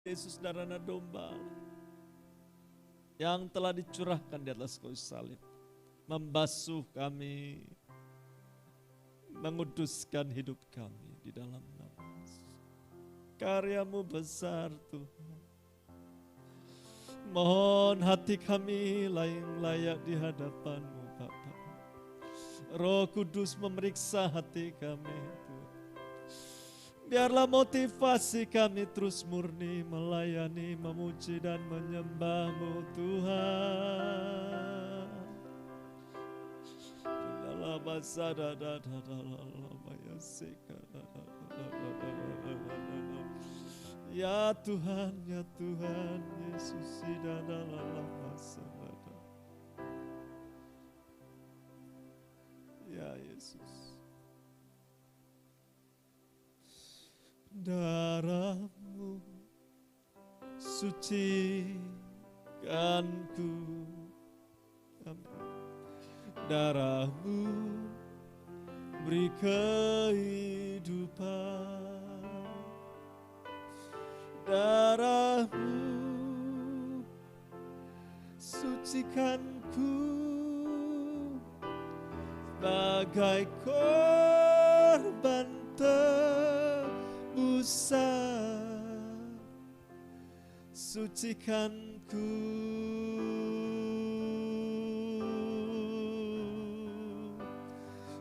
Yesus darah domba yang telah dicurahkan di atas kayu salib, membasuh kami, menguduskan hidup kami di dalam nama Yesus. Karya-Mu besar Tuhan. Mohon hati kami layak di hadapan-Mu Bapa. Roh Kudus memeriksa hati kami Tuhan. Biarlah motivasi kami terus murni melayani, memuji dan menyembah-Mu Tuhan. Ya Tuhan, ya Tuhan, Yesus ya Yesus. Darah-Mu sucikanku, darah-Mu beri kehidupan, darah-Mu sucikanku bagai korban tebusan, sucikanku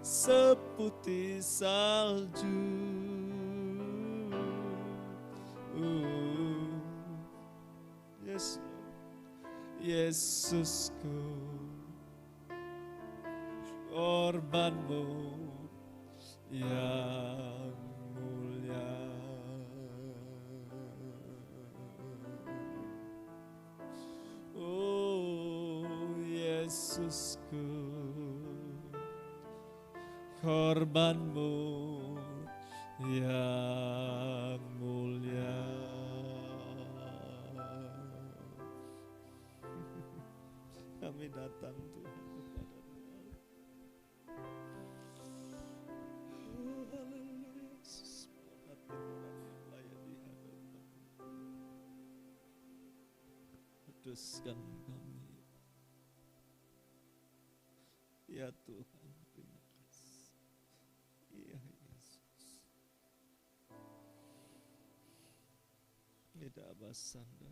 seputih salju. Yes, Yesusku, korban-Mu yang mulia. Oh Yesusku, korban-Mu yang mulia. Kami datang Tuhan kepada-Mu. Oh haleluya Yesus, hati kami layak di hadapan-Mu. Kuduskan kami ya Tuhan. Terima kasih ya Yesus. Tidak basanda.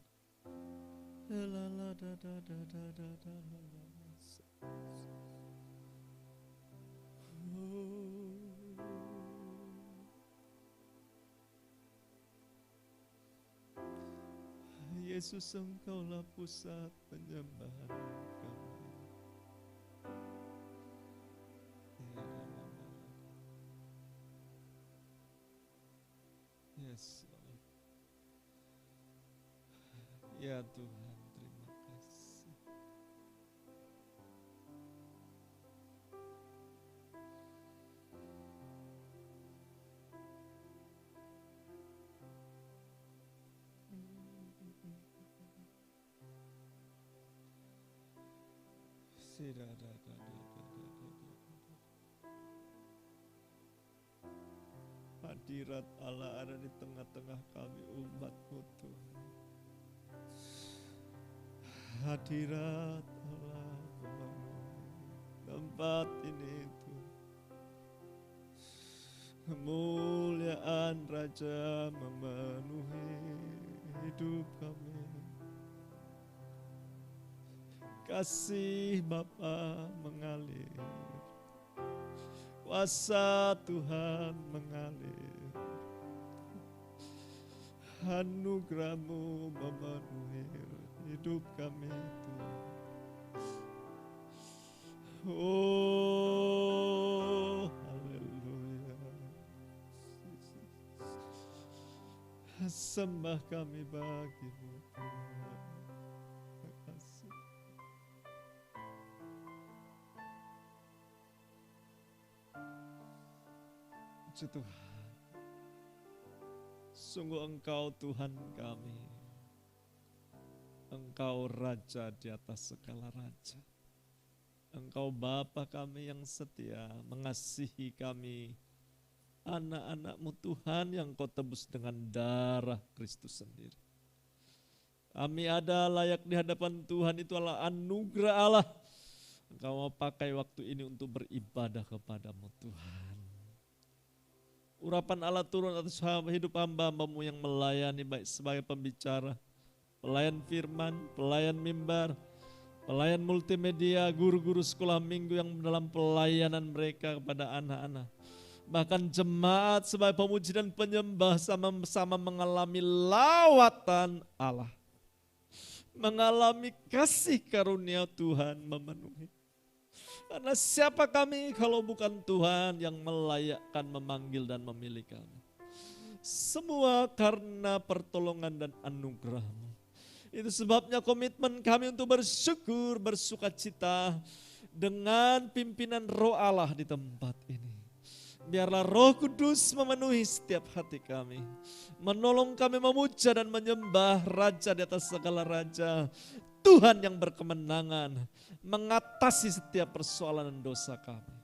Yesus, Engkaulah pusat penyembahan kami. Yes, Lord. Ya Tuhan, terima kasih. Hadirat Allah ada di tengah-tengah kami umat-Mu Tuhan. Hadirat Allah memenuhi tempat ini Tuhan. Kemuliaan Raja memenuhi hidup kami. Kasih Bapa mengalir, kuasa Tuhan mengalir, anugerah-Mu memenuhi hidup kami Tuhan. Oh haleluya, sembah kami bagi-Mu Tuhan. Terima kasih. Puji Tuhan, sungguh Engkau Tuhan kami, Engkau Raja di atas segala raja. Engkau Bapa kami yang setia, mengasihi kami, anak-anak-Mu Tuhan yang Kau tebus dengan darah Kristus sendiri. Kami ada layak di hadapan Tuhan, itu adalah anugerah Allah. Engkau mau pakai waktu ini untuk beribadah kepadamu Tuhan. Urapan Allah turun atas hidup hamba-Hambamu yang melayani, baik sebagai pembicara, pelayan firman, pelayan mimbar, pelayan multimedia, guru-guru sekolah minggu yang dalam pelayanan mereka kepada anak-anak. Bahkan jemaat sebagai pemuji dan penyembah sama-sama mengalami lawatan Allah. Mengalami kasih karunia Tuhan memenuhi. Karena siapa kami kalau bukan Tuhan yang melayakkan, memanggil dan memilih kami. Semua karena pertolongan dan anugerah-Mu. Itu sebabnya komitmen kami untuk bersyukur, bersukacita dengan pimpinan Roh Allah di tempat ini. Biarlah Roh Kudus memenuhi setiap hati kami. Menolong kami memuja dan menyembah Raja di atas segala raja. Tuhan yang berkemenangan mengatasi setiap persoalan dan dosa kami.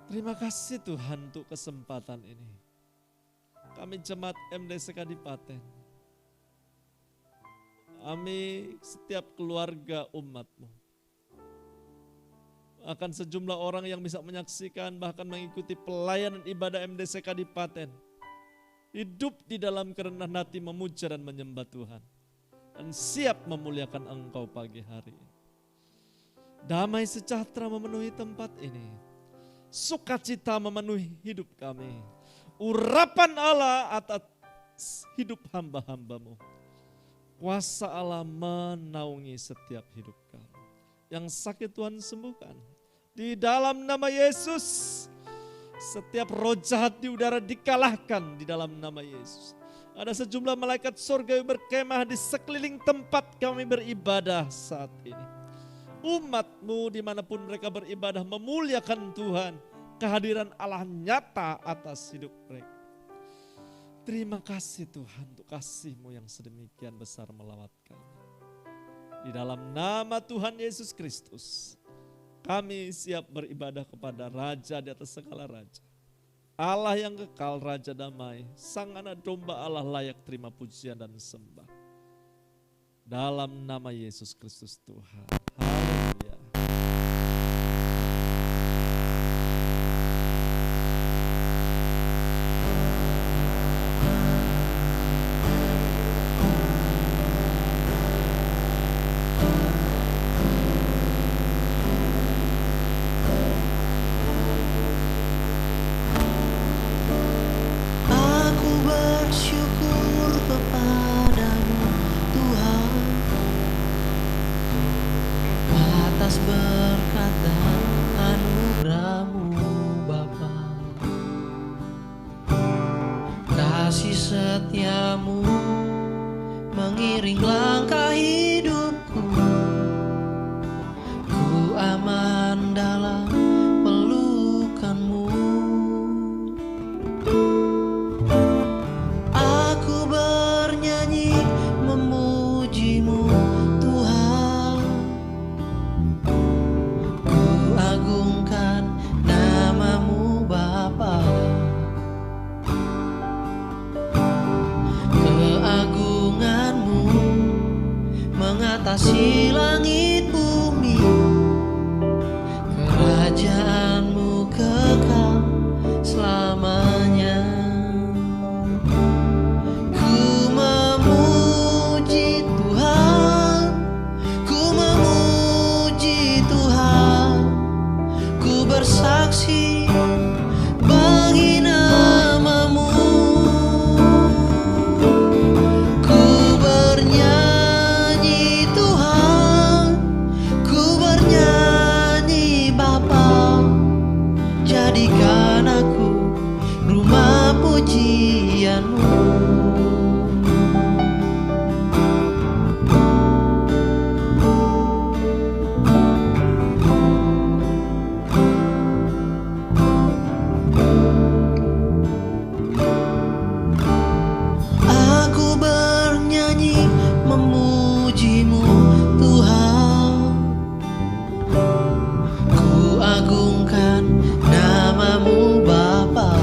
Terima kasih Tuhan untuk kesempatan ini. Kami jemaat MDSK di Paten. Kami setiap keluarga umat-Mu. Akan sejumlah orang yang bisa menyaksikan bahkan mengikuti pelayanan ibadah MDSK di Paten. Hidup di dalam kerendahan hati memuja dan menyembah Tuhan. Dan siap memuliakan Engkau pagi hari ini. Damai sejahtera memenuhi tempat ini. Sukacita memenuhi hidup kami. Urapan Allah atas hidup hamba-Hamba-Mu. Kuasa Allah menaungi setiap hidup kami. Yang sakit Tuhan sembuhkan. Di dalam nama Yesus, setiap roh jahat di udara dikalahkan di dalam nama Yesus. Ada sejumlah malaikat surga yang berkemah di sekeliling tempat kami beribadah saat ini. Umat-Mu dimanapun mereka beribadah memuliakan Tuhan. Kehadiran Allah nyata atas hidup mereka. Terima kasih Tuhan untuk kasih-Mu yang sedemikian besar melawat kami. Di dalam nama Tuhan Yesus Kristus, kami siap beribadah kepada Raja di atas segala raja. Allah yang kekal, Raja damai, Sang Anak Domba Allah layak terima pujian dan sembah. Dalam nama Yesus Kristus Tuhan. Haleluya. Setiamu mengiring langkah hidupku. Ku aman dalam pelukan-Mu. Aku bernyanyi memuji-Mu Tuhan. Ku agungkan nama-Mu Bapa. Keagungan-Mu mengatasi langit bumi. Kerajaan-Mu kekal selamanya. Ku memuji Tuhan, ku memuji Tuhan. Ku bersaksi bagi nama-Mu. Jadikan aku rumah pujian-Mu. Aku bernyanyi memuji-Mu Tuhan. Ku agungkan nama-Mu Bapa.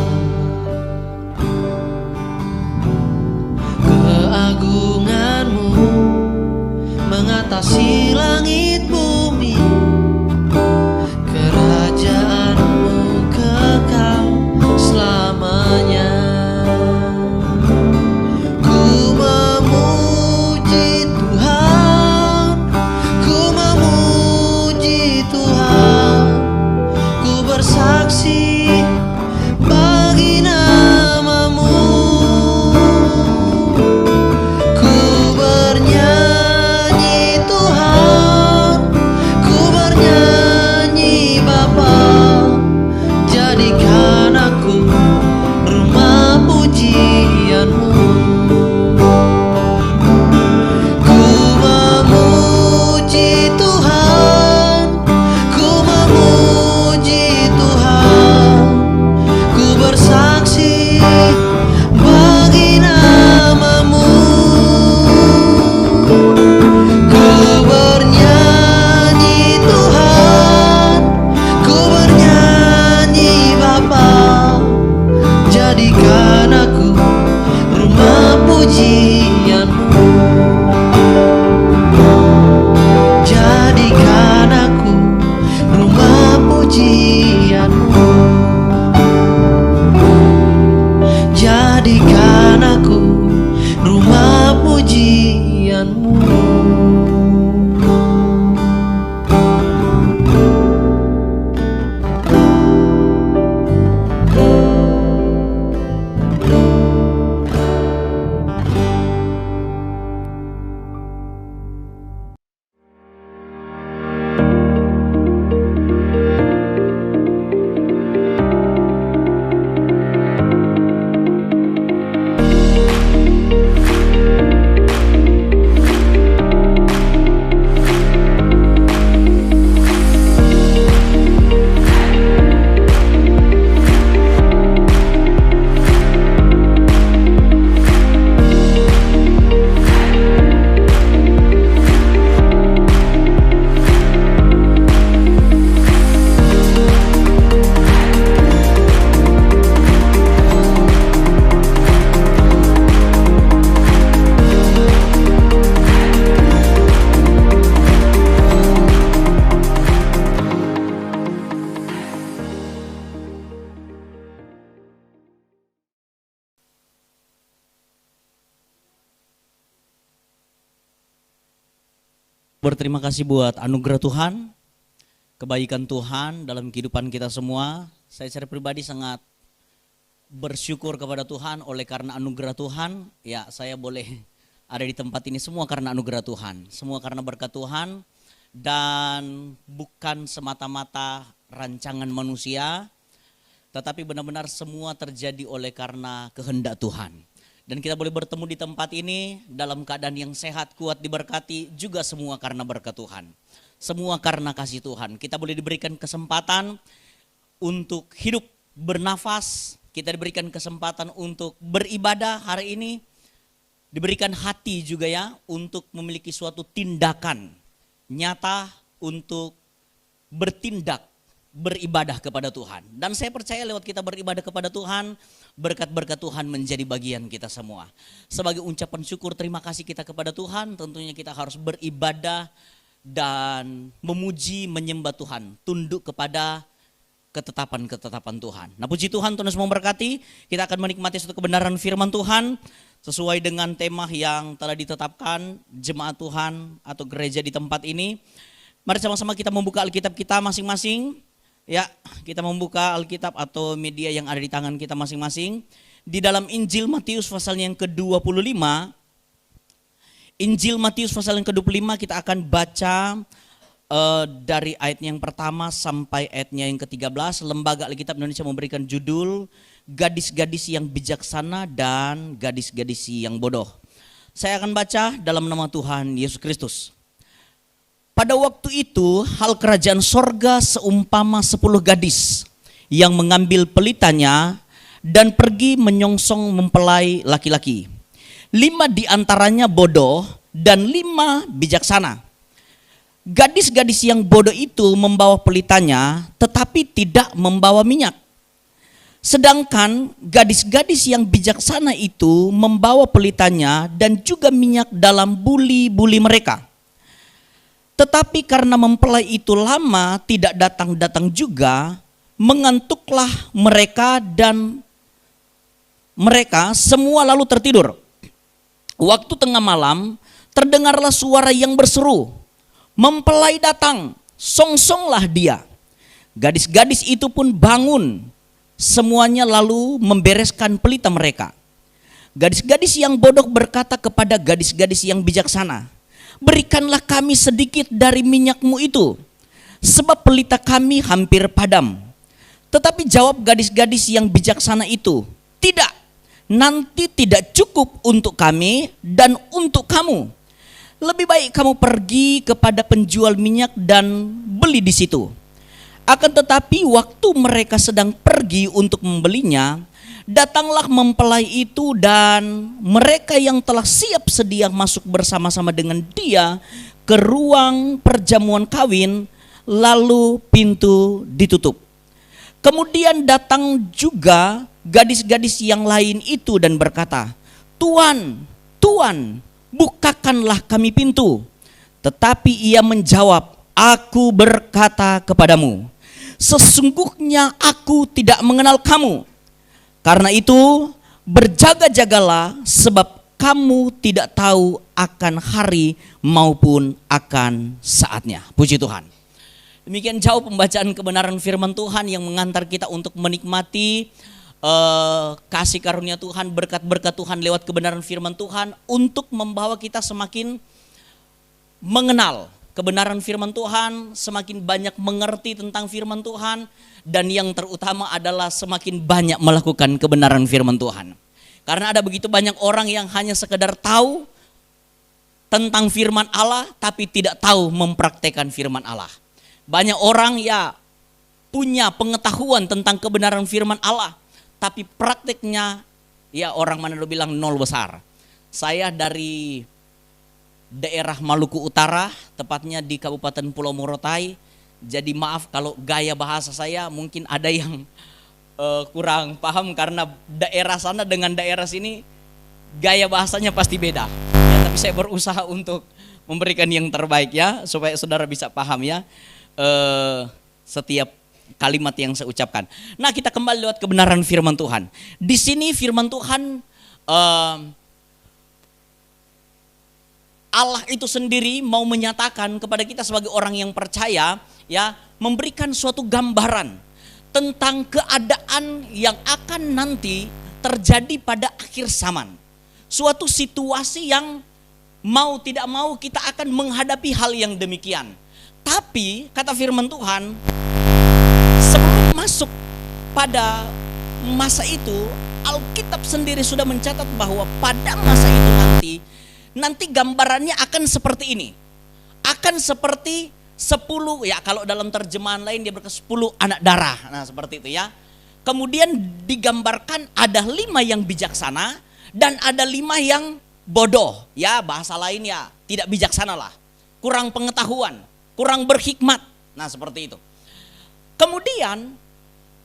Berterima kasih buat anugerah Tuhan, kebaikan Tuhan dalam kehidupan kita semua. Saya secara pribadi sangat bersyukur kepada Tuhan oleh karena anugerah Tuhan. Ya, saya boleh ada di tempat ini semua karena anugerah Tuhan. Semua karena berkat Tuhan dan bukan semata-mata rancangan manusia, tetapi benar-benar semua terjadi oleh karena kehendak Tuhan. Dan kita boleh bertemu di tempat ini dalam keadaan yang sehat, kuat, diberkati, juga semua karena berkat Tuhan. Semua karena kasih Tuhan. Kita boleh diberikan kesempatan untuk hidup, bernafas. Kita diberikan kesempatan untuk beribadah hari ini. Diberikan hati juga ya untuk memiliki suatu tindakan nyata untuk bertindak, beribadah kepada Tuhan. Dan saya percaya lewat kita beribadah kepada Tuhan, berkat-berkat Tuhan menjadi bagian kita semua. Sebagai ucapan syukur terima kasih kita kepada Tuhan, tentunya kita harus beribadah dan memuji, menyembah Tuhan, tunduk kepada ketetapan-ketetapan Tuhan. Nah, puji Tuhan, Tuhan semua memberkati. Kita akan menikmati suatu kebenaran firman Tuhan sesuai dengan tema yang telah ditetapkan jemaat Tuhan atau gereja di tempat ini. Mari sama-sama kita membuka Alkitab kita masing-masing. Ya, kita membuka Alkitab atau media yang ada di tangan kita masing-masing. Di dalam Injil Matius pasal yang ke-25, Injil Matius pasal yang ke-25 kita akan baca dari ayat yang pertama sampai ayatnya yang ke-13. Lembaga Alkitab Indonesia memberikan judul Gadis-gadis yang bijaksana dan gadis-gadis yang bodoh. Saya akan baca dalam nama Tuhan Yesus Kristus. Pada waktu itu hal kerajaan sorga seumpama 10 gadis yang mengambil pelitanya dan pergi menyongsong mempelai laki-laki. 5 diantaranya bodoh dan 5 bijaksana. Gadis-gadis yang bodoh itu membawa pelitanya tetapi tidak membawa minyak. Sedangkan gadis-gadis yang bijaksana itu membawa pelitanya dan juga minyak dalam buli-buli mereka. Tetapi karena mempelai itu lama tidak datang-datang juga, mengantuklah mereka dan mereka semua lalu tertidur. Waktu tengah malam terdengarlah suara yang berseru, "Mempelai datang, songsonglah dia." Gadis-gadis itu pun bangun, semuanya lalu membereskan pelita mereka. Gadis-gadis yang bodoh berkata kepada gadis-gadis yang bijaksana, "Berikanlah kami sedikit dari minyakmu itu, sebab pelita kami hampir padam." Tetapi jawab gadis-gadis yang bijaksana itu, "Tidak, nanti tidak cukup untuk kami dan untuk kamu. Lebih baik kamu pergi kepada penjual minyak dan beli di situ." Akan tetapi waktu mereka sedang pergi untuk membelinya, datanglah mempelai itu dan mereka yang telah siap sedia masuk bersama-sama dengan dia ke ruang perjamuan kawin, lalu pintu ditutup. Kemudian datang juga gadis-gadis yang lain itu dan berkata, "Tuan, Tuan, bukakanlah kami pintu." Tetapi ia menjawab, "Aku berkata kepadamu, sesungguhnya aku tidak mengenal kamu. Karena itu berjaga-jagalah, sebab kamu tidak tahu akan hari maupun akan saatnya." Puji Tuhan. Demikian jauh pembacaan kebenaran firman Tuhan yang mengantar kita untuk menikmati kasih karunia Tuhan, berkat-berkat Tuhan lewat kebenaran firman Tuhan untuk membawa kita semakin mengenal kebenaran firman Tuhan, semakin banyak mengerti tentang firman Tuhan, dan yang terutama adalah semakin banyak melakukan kebenaran firman Tuhan. Karena ada begitu banyak orang yang hanya sekedar tahu tentang firman Allah tapi tidak tahu mempraktekkan firman Allah. Banyak orang ya punya pengetahuan tentang kebenaran firman Allah, tapi prakteknya ya orang mana lo bilang nol besar. Saya dari daerah Maluku Utara, tepatnya di Kabupaten Pulau Morotai. Jadi maaf kalau gaya bahasa saya mungkin ada yang kurang paham, karena daerah sana dengan daerah sini gaya bahasanya pasti beda. Ya, tapi saya berusaha untuk memberikan yang terbaik ya, supaya saudara bisa paham ya setiap kalimat yang saya ucapkan. Nah, kita kembali lewat kebenaran firman Tuhan. Di sini firman Tuhan Allah itu sendiri mau menyatakan kepada kita sebagai orang yang percaya, ya, memberikan suatu gambaran tentang keadaan yang akan nanti terjadi pada akhir zaman. Suatu situasi yang mau tidak mau kita akan menghadapi hal yang demikian. Tapi kata firman Tuhan, sebelum masuk pada masa itu, Alkitab sendiri sudah mencatat bahwa pada masa itu nanti gambarannya akan seperti ini. Akan seperti 10, ya kalau dalam terjemahan lain dia berkata 10 anak darah. Nah seperti itu ya. Kemudian digambarkan ada 5 yang bijaksana dan ada 5 yang bodoh. Ya bahasa lain ya tidak bijaksana lah. Kurang pengetahuan, kurang berhikmat. Nah seperti itu. Kemudian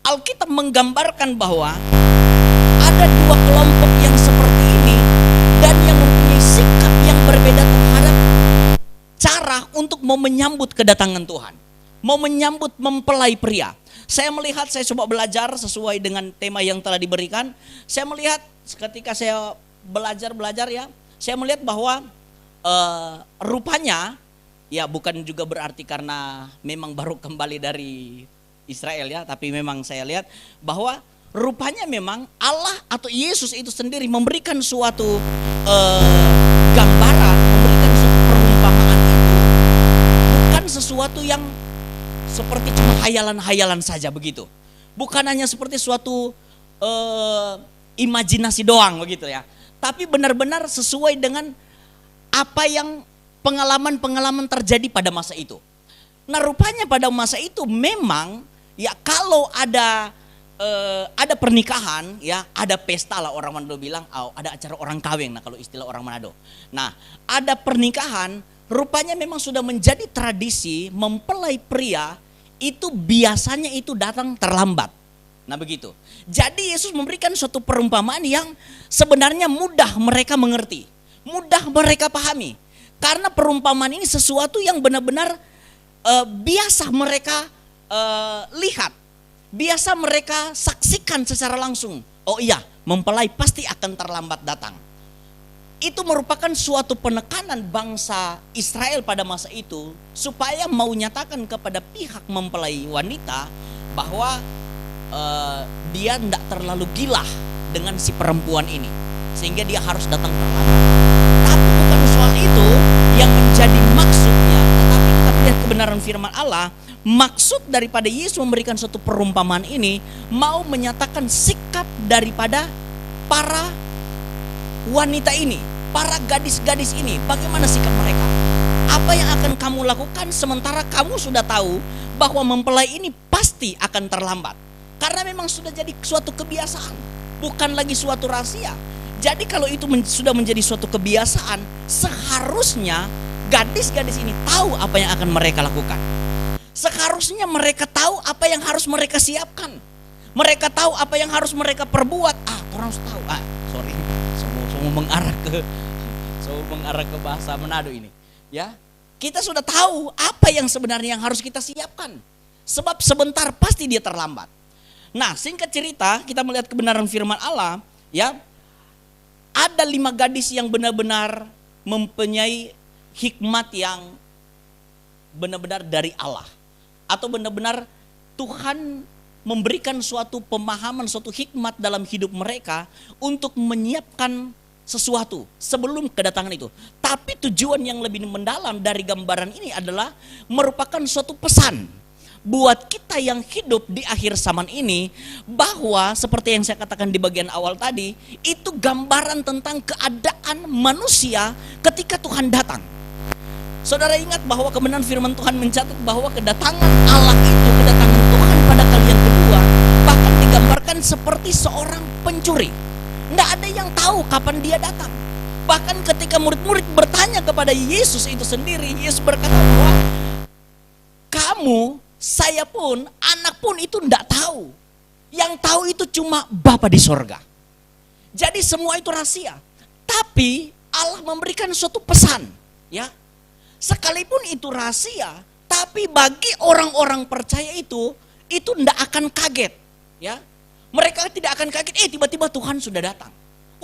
Alkitab menggambarkan bahwa ada 2 kelompok yang seperti ini dan yang mempunyai sikap yang berbeda terhadap cara untuk mau menyambut kedatangan Tuhan, mau menyambut mempelai pria. Saya melihat, saya coba belajar sesuai dengan tema yang telah diberikan. Saya melihat ketika saya belajar ya, saya melihat bahwa rupanya, ya bukan juga berarti karena memang baru kembali dari Israel ya, tapi memang saya lihat bahwa rupanya memang Allah atau Yesus itu sendiri memberikan suatu gambaran, memberikan suatu perumpamaan itu bukan sesuatu yang seperti cuma hayalan-hayalan saja begitu. Bukan hanya seperti suatu imajinasi doang begitu ya. Tapi benar-benar sesuai dengan apa yang pengalaman-pengalaman terjadi pada masa itu. Nah rupanya pada masa itu memang ya kalau ada pernikahan ya, ada pesta lah orang Manado bilang, ada acara orang kawin, nah kalau istilah orang Manado. Nah ada pernikahan, rupanya memang sudah menjadi tradisi mempelai pria itu biasanya itu datang terlambat. Nah begitu. Jadi Yesus memberikan suatu perumpamaan yang sebenarnya mudah mereka mengerti, mudah mereka pahami. Karena perumpamaan ini sesuatu yang benar-benar biasa mereka lihat, biasa mereka saksikan secara langsung. Oh iya, mempelai pasti akan terlambat datang. Itu merupakan suatu penekanan bangsa Israel pada masa itu supaya mau nyatakan kepada pihak mempelai wanita bahwa dia tidak terlalu gila dengan si perempuan ini sehingga dia harus datang terlambat. Tapi bukan soal itu yang menjadi maksudnya, tetapi kita melihat kebenaran firman Allah. Maksud daripada Yesus memberikan suatu perumpamaan ini mau menyatakan sikap daripada para wanita ini, para gadis-gadis ini, bagaimana sikap mereka. Apa yang akan kamu lakukan sementara kamu sudah tahu bahwa mempelai ini pasti akan terlambat. Karena memang sudah jadi suatu kebiasaan, bukan lagi suatu rahasia. Jadi kalau itu sudah menjadi suatu kebiasaan, seharusnya gadis-gadis ini tahu apa yang akan mereka lakukan. Seharusnya mereka tahu apa yang harus mereka siapkan. Mereka tahu apa yang harus mereka perbuat. Orang harus tahu. Semua mengarah ke bahasa Manado ini. Ya, kita sudah tahu apa yang sebenarnya yang harus kita siapkan. Sebab sebentar pasti dia terlambat. Nah, singkat cerita, kita melihat kebenaran firman Allah, ya. Ada 5 gadis yang benar-benar mempunyai hikmat yang benar-benar dari Allah. Atau benar-benar Tuhan memberikan suatu pemahaman, suatu hikmat dalam hidup mereka untuk menyiapkan sesuatu sebelum kedatangan itu. Tapi tujuan yang lebih mendalam dari gambaran ini adalah merupakan suatu pesan buat kita yang hidup di akhir zaman ini, bahwa seperti yang saya katakan di bagian awal tadi, itu gambaran tentang keadaan manusia ketika Tuhan datang. Saudara ingat bahwa kebenaran firman Tuhan mencatat bahwa kedatangan Allah itu, kedatangan Tuhan pada kali yang kedua, bahkan digambarkan seperti seorang pencuri. Tidak ada yang tahu kapan dia datang. Bahkan ketika murid-murid bertanya kepada Yesus itu sendiri, Yesus berkata bahwa kamu, saya pun, anak pun itu tidak tahu. Yang tahu itu cuma Bapa di sorga. Jadi semua itu rahasia. Tapi Allah memberikan suatu pesan, ya. Sekalipun itu rahasia, tapi bagi orang-orang percaya itu tidak akan kaget, ya. Mereka tidak akan kaget, tiba-tiba Tuhan sudah datang.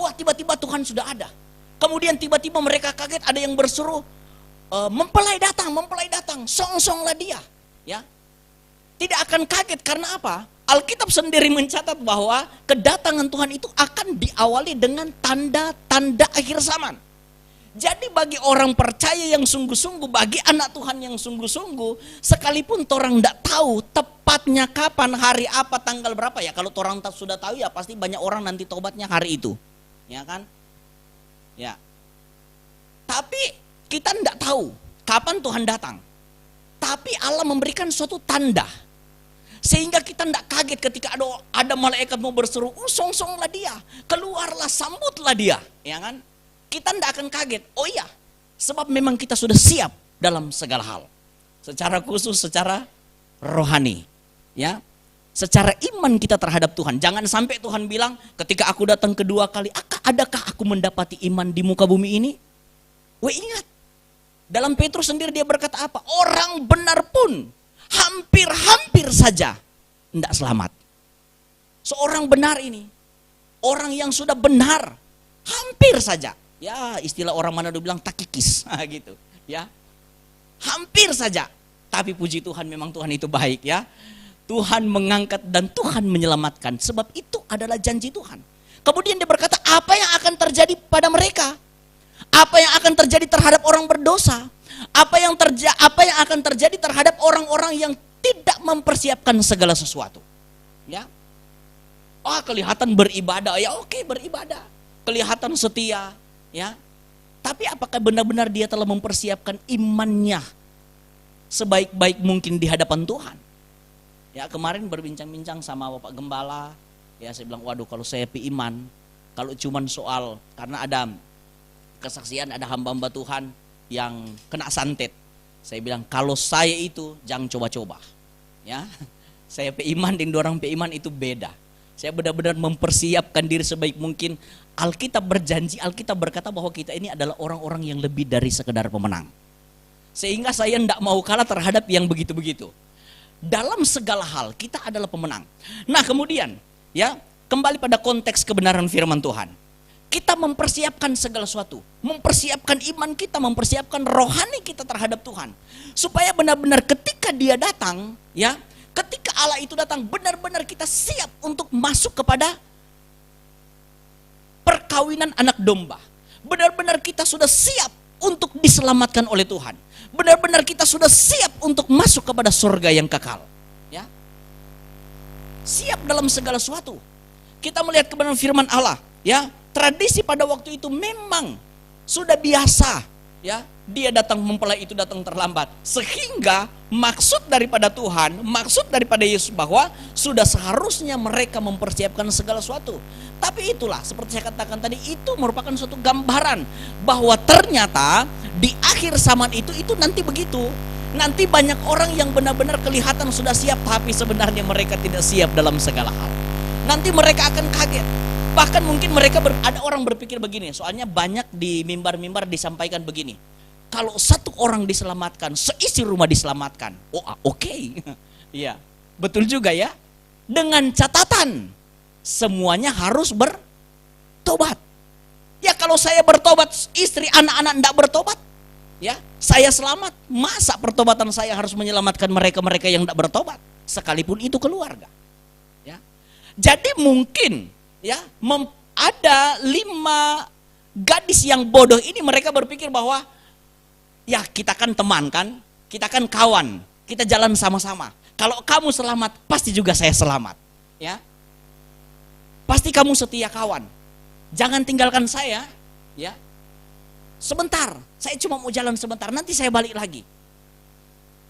Wah, tiba-tiba Tuhan sudah ada. Kemudian tiba-tiba mereka kaget, ada yang berseru, mempelai datang, song-songlah dia. Ya, tidak akan kaget karena apa? Alkitab sendiri mencatat bahwa kedatangan Tuhan itu akan diawali dengan tanda-tanda akhir zaman. Jadi bagi orang percaya yang sungguh-sungguh, bagi anak Tuhan yang sungguh-sungguh, sekalipun orang tidak tahu tepatnya kapan, hari apa, tanggal berapa ya. Kalau orang sudah tahu ya pasti banyak orang nanti tobatnya hari itu. Ya kan? Ya. Tapi kita tidak tahu kapan Tuhan datang. Tapi Allah memberikan suatu tanda. Sehingga kita tidak kaget ketika ada malaikat mau berseru, song-songlah dia, keluarlah, sambutlah dia. Ya kan? Kita tidak akan kaget. Oh iya, sebab memang kita sudah siap dalam segala hal. Secara khusus, secara rohani. Ya, secara iman kita terhadap Tuhan. Jangan sampai Tuhan bilang, ketika aku datang kedua kali, adakah aku mendapati iman di muka bumi ini? Wah, ingat, dalam Petrus sendiri dia berkata apa? Orang benar pun hampir saja tidak selamat. Seorang benar ini, orang yang sudah benar, hampir saja. Ya, istilah orang Manado bilang takikis, gitu. Ya, hampir saja. Tapi puji Tuhan, memang Tuhan itu baik ya. Tuhan mengangkat dan Tuhan menyelamatkan. Sebab itu adalah janji Tuhan. Kemudian dia berkata, apa yang akan terjadi pada mereka? Apa yang akan terjadi terhadap orang berdosa? Apa yang akan terjadi terhadap orang-orang yang tidak mempersiapkan segala sesuatu? Ya, kelihatan beribadah, ya oke, beribadah. Kelihatan setia, ya. Tapi apakah benar-benar dia telah mempersiapkan imannya sebaik-baik mungkin di hadapan Tuhan? Ya, kemarin berbincang-bincang sama Bapak Gembala, ya saya bilang, waduh kalau saya iman, kalau cuman soal, karena ada kesaksian, ada hamba-hamba Tuhan yang kena santet. Saya bilang, kalau saya itu jangan coba-coba. Ya, saya iman dengan orang iman itu beda. Saya benar-benar mempersiapkan diri sebaik mungkin. Alkitab berjanji, Alkitab berkata bahwa kita ini adalah orang-orang yang lebih dari sekedar pemenang. Sehingga saya tidak mau kalah terhadap yang begitu-begitu. Dalam segala hal kita adalah pemenang. Nah kemudian ya, kembali pada konteks kebenaran firman Tuhan. Kita mempersiapkan segala sesuatu, mempersiapkan iman kita, mempersiapkan rohani kita terhadap Tuhan. Supaya benar-benar ketika dia datang, ya, ketika Allah itu datang, benar-benar kita siap untuk masuk kepada perkawinan anak domba. Benar-benar kita sudah siap untuk diselamatkan oleh Tuhan. Benar-benar kita sudah siap untuk masuk kepada surga yang kekal. Ya, siap dalam segala sesuatu. Kita melihat kebenaran firman Allah, ya. Tradisi pada waktu itu memang sudah biasa, ya. Dia datang mempelai itu datang terlambat. Sehingga maksud daripada Tuhan, maksud daripada Yesus bahwa sudah seharusnya mereka mempersiapkan segala sesuatu. Tapi itulah seperti saya katakan tadi, itu merupakan suatu gambaran bahwa ternyata di akhir zaman itu nanti begitu. Nanti banyak orang yang benar-benar kelihatan sudah siap, tapi sebenarnya mereka tidak siap dalam segala hal. Nanti mereka akan kaget. Bahkan mungkin ada orang berpikir begini, soalnya banyak di mimbar-mimbar disampaikan begini. Kalau satu orang diselamatkan, seisi rumah diselamatkan. Oh, oke. Iya, betul juga ya. Dengan catatan semuanya harus bertobat. Ya kalau saya bertobat, istri anak-anak tidak bertobat, ya saya selamat. Masa pertobatan saya harus menyelamatkan mereka-mereka yang tidak bertobat, sekalipun itu keluarga. Ya, jadi mungkin ya, ada 5 gadis yang bodoh ini, mereka berpikir bahwa ya kita kan teman kan, kita kan kawan, kita jalan sama-sama. Kalau kamu selamat, pasti juga saya selamat. Ya, pasti kamu setia kawan. Jangan tinggalkan saya. Ya, sebentar, saya cuma mau jalan sebentar, nanti saya balik lagi.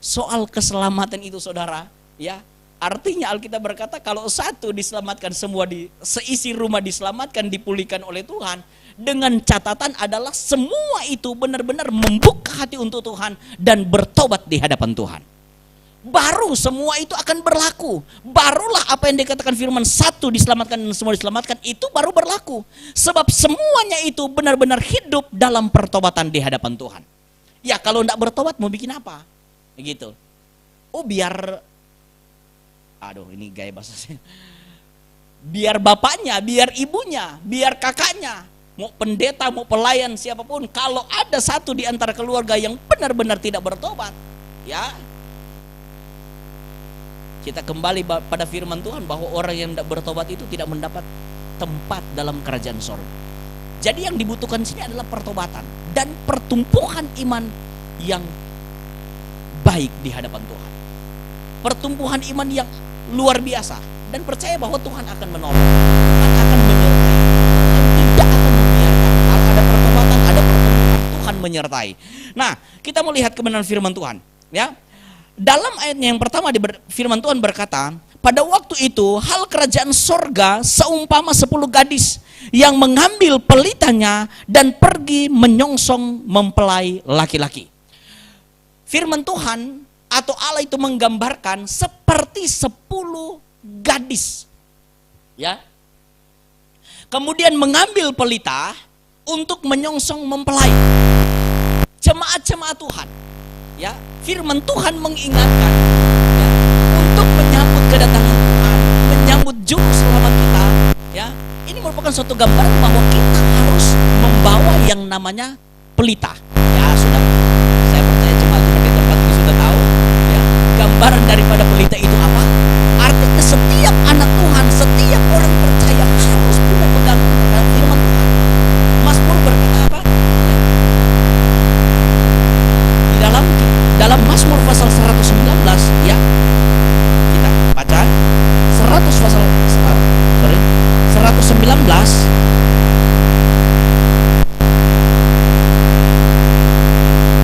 Soal keselamatan itu saudara, ya. Artinya Alkitab berkata kalau satu diselamatkan, semua seisi rumah diselamatkan, dipulihkan oleh Tuhan. Dengan catatan adalah semua itu benar-benar membuka hati untuk Tuhan dan bertobat di hadapan Tuhan. Baru semua itu akan berlaku. Barulah apa yang dikatakan firman, satu diselamatkan dan semua diselamatkan, itu baru berlaku. Sebab semuanya itu benar-benar hidup dalam pertobatan di hadapan Tuhan. Ya kalau tidak bertobat mau bikin apa? Begitu. Oh biar, aduh ini gaya bahasa saya. Biar bapaknya, biar ibunya, biar kakaknya mau pendeta, mau pelayan, siapapun, kalau ada satu di antara keluarga yang benar-benar tidak bertobat, ya kita kembali pada firman Tuhan bahwa orang yang tidak bertobat itu tidak mendapat tempat dalam kerajaan sorga. Jadi yang dibutuhkan sini adalah pertobatan dan pertumbuhan iman yang baik di hadapan Tuhan. Pertumbuhan iman yang luar biasa, dan percaya bahwa Tuhan akan menolong, Tuhan akan menyertai, dan tidak akan membiarkan. Kalau ada pertobatan, ada pertumbuhan, Tuhan menyertai. Nah, kita melihat kebenaran firman Tuhan, ya. Dalam ayatnya yang pertama firman Tuhan berkata, pada waktu itu hal kerajaan sorga seumpama 10 gadis yang mengambil pelitanya dan pergi menyongsong mempelai laki-laki. Firman Tuhan atau Allah itu menggambarkan seperti 10 gadis, ya. Kemudian mengambil pelita untuk menyongsong mempelai. Jemaat-jemaat Tuhan, ya, firman Tuhan mengingatkan, ya, untuk menyambut kedatangan Tuhan, menyambut juru selamat kita, ya. Ini merupakan suatu gambaran bahwa kita harus membawa yang namanya pelita. Ya sudah, saya percaya jemaat di tempat ini sudah tahu, ya, gambaran daripada pelita itu apa. Artinya setiap anak Tuhan, setiap orang percaya harus punya pegangan terhadap firman Tuhan. Mazmur berkata apa? Dalam Mazmur pasal 119, ya, kita baca 119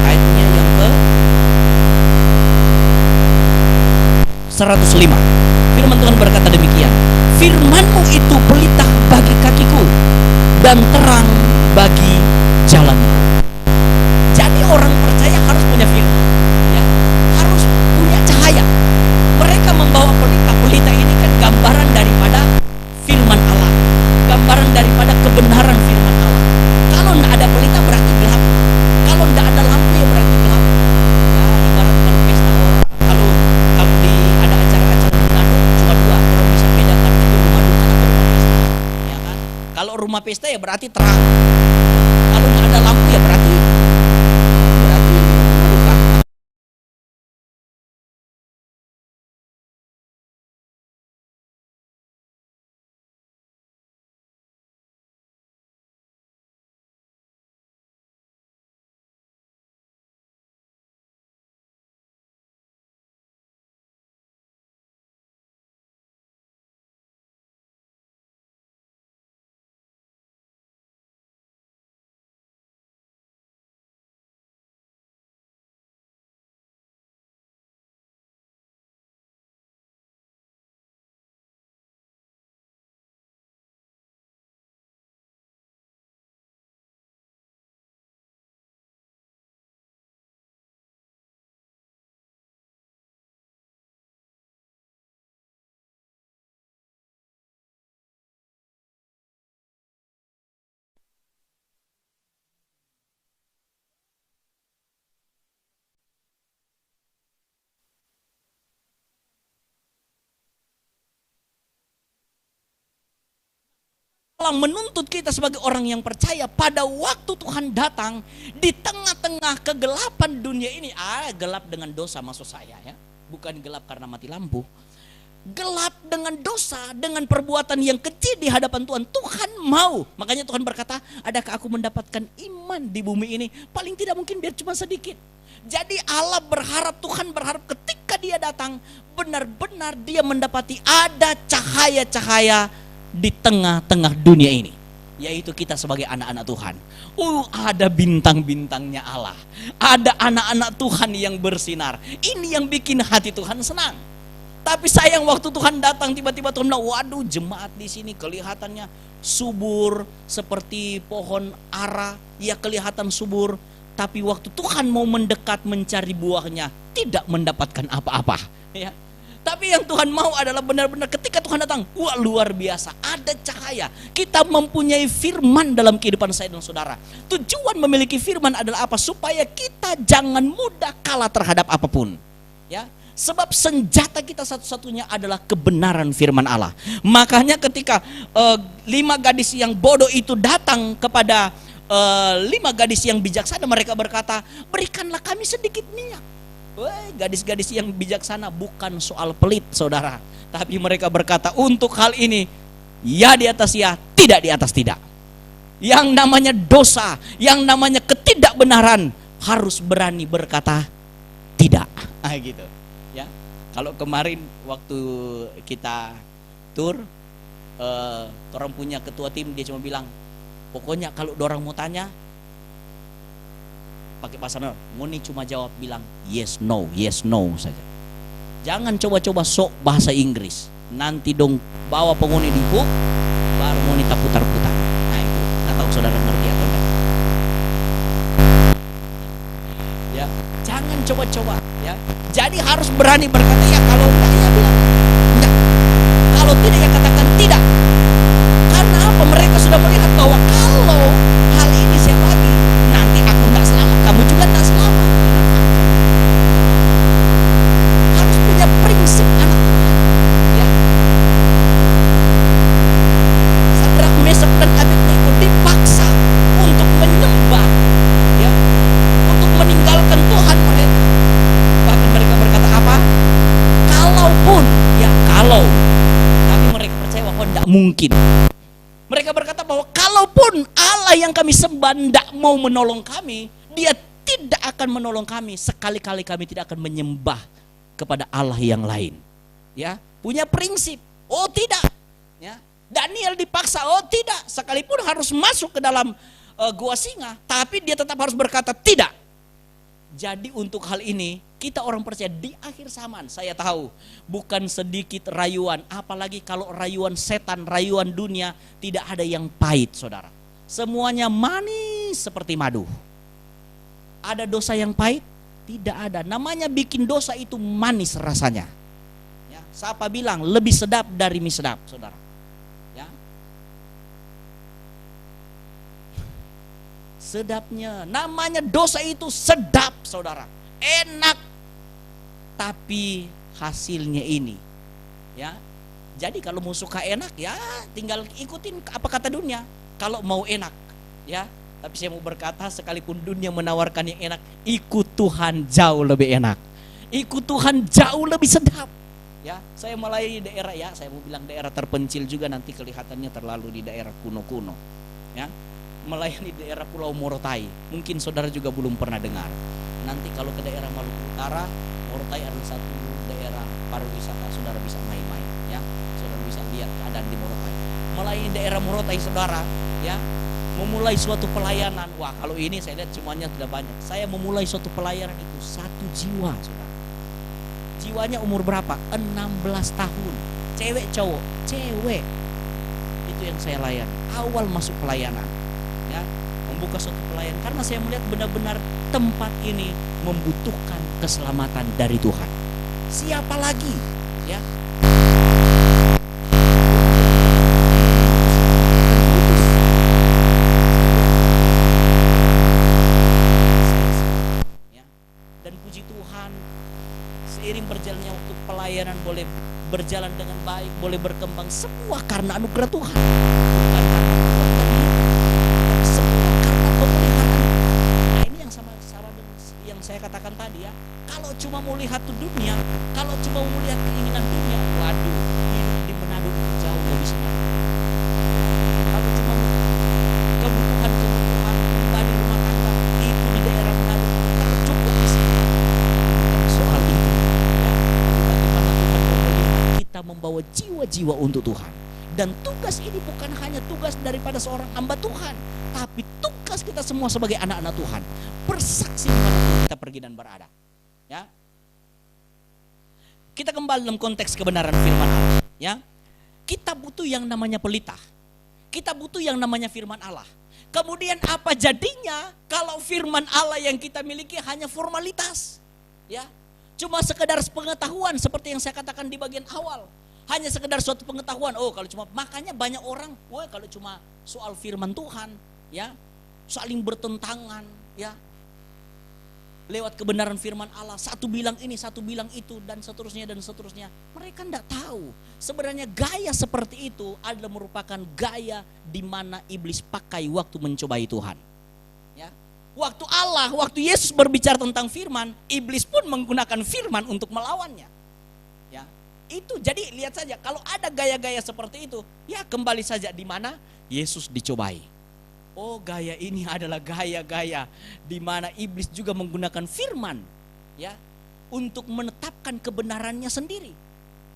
ayatnya yang ke 105. Firman Tuhan berkata demikian, firman-Mu itu pelita bagi kakiku dan terang bagi jalanku. Jadi orang percaya harus punya firman, ya, harus punya cahaya. Mereka membawa pelita. Pelita ini kan gambaran daripada firman Allah, gambaran daripada kebenaran firman Allah. Kalau tidak ada pelita berarti gelap. Kalau tidak ada lampu ya berarti gelap. Ya, ibaratkan pesta orang. Kalau di ada acara-acara di Manado cuma 2, kalau bisa bedakan itu rumah duka atau rumah pesta, ya kan? Kalau rumah pesta ya berarti terang. Kalau tidak ada lampu ya berarti rumah duka. Allah menuntut kita sebagai orang yang percaya pada waktu Tuhan datang di tengah-tengah kegelapan dunia ini. Gelap dengan dosa maksud saya, ya, bukan gelap karena mati lampu. Gelap dengan dosa, dengan perbuatan yang kecil di hadapan Tuhan. Tuhan mau, makanya Tuhan berkata, adakah aku mendapatkan iman di bumi ini? Paling tidak mungkin biar cuma sedikit. Jadi Allah berharap, Tuhan berharap ketika dia datang, benar-benar dia mendapati ada cahaya-cahaya di tengah-tengah dunia ini, yaitu kita sebagai anak-anak Tuhan. Ada bintang-bintangnya Allah, ada anak-anak Tuhan yang bersinar. Ini yang bikin hati Tuhan senang. Tapi sayang waktu Tuhan datang, tiba-tiba Tuhan bilang, waduh, jemaat di sini kelihatannya subur seperti pohon ara, ya kelihatan subur. Tapi waktu Tuhan mau mendekat mencari buahnya, tidak mendapatkan apa-apa, ya. Tapi yang Tuhan mau adalah benar-benar ketika Tuhan datang, wah luar biasa, ada cahaya. Kita mempunyai firman dalam kehidupan saya dan saudara. Tujuan memiliki firman adalah apa? Supaya kita jangan mudah kalah terhadap apapun. Ya, Sebab senjata kita satu-satunya adalah kebenaran firman Allah. Makanya ketika 5 gadis yang bodoh itu datang kepada 5 gadis yang bijaksana, mereka berkata, berikanlah kami sedikit minyak. Gadis-gadis yang bijaksana bukan soal pelit, saudara. Tapi mereka berkata, untuk hal ini, ya di atas ya, tidak di atas tidak. Yang namanya dosa, yang namanya ketidakbenaran, harus berani berkata tidak. Gitu. Ya, kalau kemarin waktu kita tur, orang punya ketua tim, dia cuma bilang, pokoknya kalau orang mau tanya, pakai bahasa Indonesia, Muni cuma jawab bilang yes no saja. Jangan coba-coba sok bahasa Inggris. Nanti dong bawa penghuni di hook, baru Muni tak putar-putar. Nah itu, nggak tahu saudara ngerti atau enggak. Ya, jangan coba-coba. Ya, jadi harus berani berkata ya, kalau enggak ya bilang enggak. Kalau tidak ya katakan tidak. Karena apa? Mereka sudah melihat bahwa kalau hal ini saya bagi, nanti aku enggak selamat, kamu juga enggak selamat. Harus punya prinsip anak Tuhan. Ya. Sadrak, Mesak dan Abednego dipaksa untuk menyembah, ya, untuk meninggalkan Tuhan mereka. Bahkan mereka berkata apa? Kalaupun, ya kalau, tapi mereka percaya bahwa tidak mungkin. Mereka berkata bahwa kalaupun Allah yang kami sembah tidak mau menolong kami, dia tidak akan menolong kami. Sekali-kali kami tidak akan menyembah kepada Allah yang lain. Ya, punya prinsip. Oh tidak. Ya, Daniel dipaksa. Oh tidak. Sekalipun harus masuk ke dalam gua singa, tapi dia tetap harus berkata tidak. Jadi untuk hal ini kita orang percaya di akhir zaman, saya tahu bukan sedikit rayuan, apalagi kalau rayuan setan, rayuan dunia, tidak ada yang pahit, saudara. Semuanya manis seperti madu. Ada dosa yang pahit? Tidak ada. Namanya bikin dosa itu manis rasanya. Ya, siapa bilang lebih sedap dari mie sedap, saudara? Ya. Sedapnya, namanya dosa itu sedap, saudara, enak, tapi hasilnya ini, ya. Jadi kalau mau suka enak, ya tinggal ikutin apa kata dunia. Kalau mau enak, ya. Tapi saya mau berkata, sekalipun dunia menawarkan yang enak, ikut Tuhan jauh lebih enak, ikut Tuhan jauh lebih sedap. Ya, saya mulai daerah, ya, saya mau bilang daerah terpencil juga, nanti kelihatannya terlalu di daerah kuno-kuno, ya. Melayani daerah Pulau Morotai, mungkin saudara juga belum pernah dengar. Nanti kalau ke daerah Maluku Utara, Morotai adalah satu daerah pariwisata, saudara bisa main-main, ya, saudara bisa lihat keadaan di Morotai. Melayani daerah Morotai, saudara, ya, memulai suatu pelayanan. Wah, kalau ini saya lihat semuanya sudah banyak. Saya memulai suatu pelayanan itu 1 jiwa, saudara. Jiwanya umur berapa? 16 tahun. Cewek, cowok, cewek. Itu yang saya layani. Awal masuk pelayanan. Ya, membuka suatu pelayanan karena saya melihat benar-benar tempat ini membutuhkan keselamatan dari Tuhan. Siapa lagi, ya? Ya. Dan puji Tuhan, seiring berjalannya waktu pelayanan boleh berjalan dengan baik, boleh berkembang, semua karena anugerah Tuhan. Bukan karena kekuatan diri. Semua karena pemeliharaan. Nah, ini yang sama dengan yang saya katakan tadi, ya. Kalau cuma mau lihat tuh dunia, kalau cuma mau lihat keinginan dunia, waduh, hidup di Manado jauh lebih senang. Kalau cuma kebutuhan pribadi rumah tangga itu di daerah Manado, kalau cukup di sini. Soal itu, ya, bagaimana Tuhan memeliharaan kita membawa jiwa-jiwa untuk Tuhan. Dan tugas ini bukan hanya tugas daripada seorang hamba Tuhan, tapi tugas kita semua sebagai anak-anak Tuhan, bersaksi di mana kita pergi dan berada. Ya, kita kembali dalam konteks kebenaran firman Allah. Ya, kita butuh yang namanya pelita, kita butuh yang namanya firman Allah. Kemudian apa jadinya kalau firman Allah yang kita miliki hanya formalitas? Ya, cuma sekedar pengetahuan seperti yang saya katakan di bagian awal. Hanya sekedar suatu pengetahuan. Oh, kalau cuma, makanya banyak orang, wah, kalau cuma soal firman Tuhan, ya, saling bertentangan, ya. lewat kebenaran firman Allah, satu bilang ini, satu bilang itu, dan seterusnya dan seterusnya. Mereka tidak tahu sebenarnya gaya seperti itu adalah merupakan gaya di mana iblis pakai waktu mencobai Tuhan. Ya, waktu Yesus berbicara tentang firman, iblis pun menggunakan firman untuk melawannya. Ya, itu jadi lihat saja kalau ada gaya-gaya seperti itu, ya kembali saja di mana Yesus dicobai. Oh, gaya ini adalah gaya-gaya di mana iblis juga menggunakan firman, ya, untuk menetapkan kebenarannya sendiri,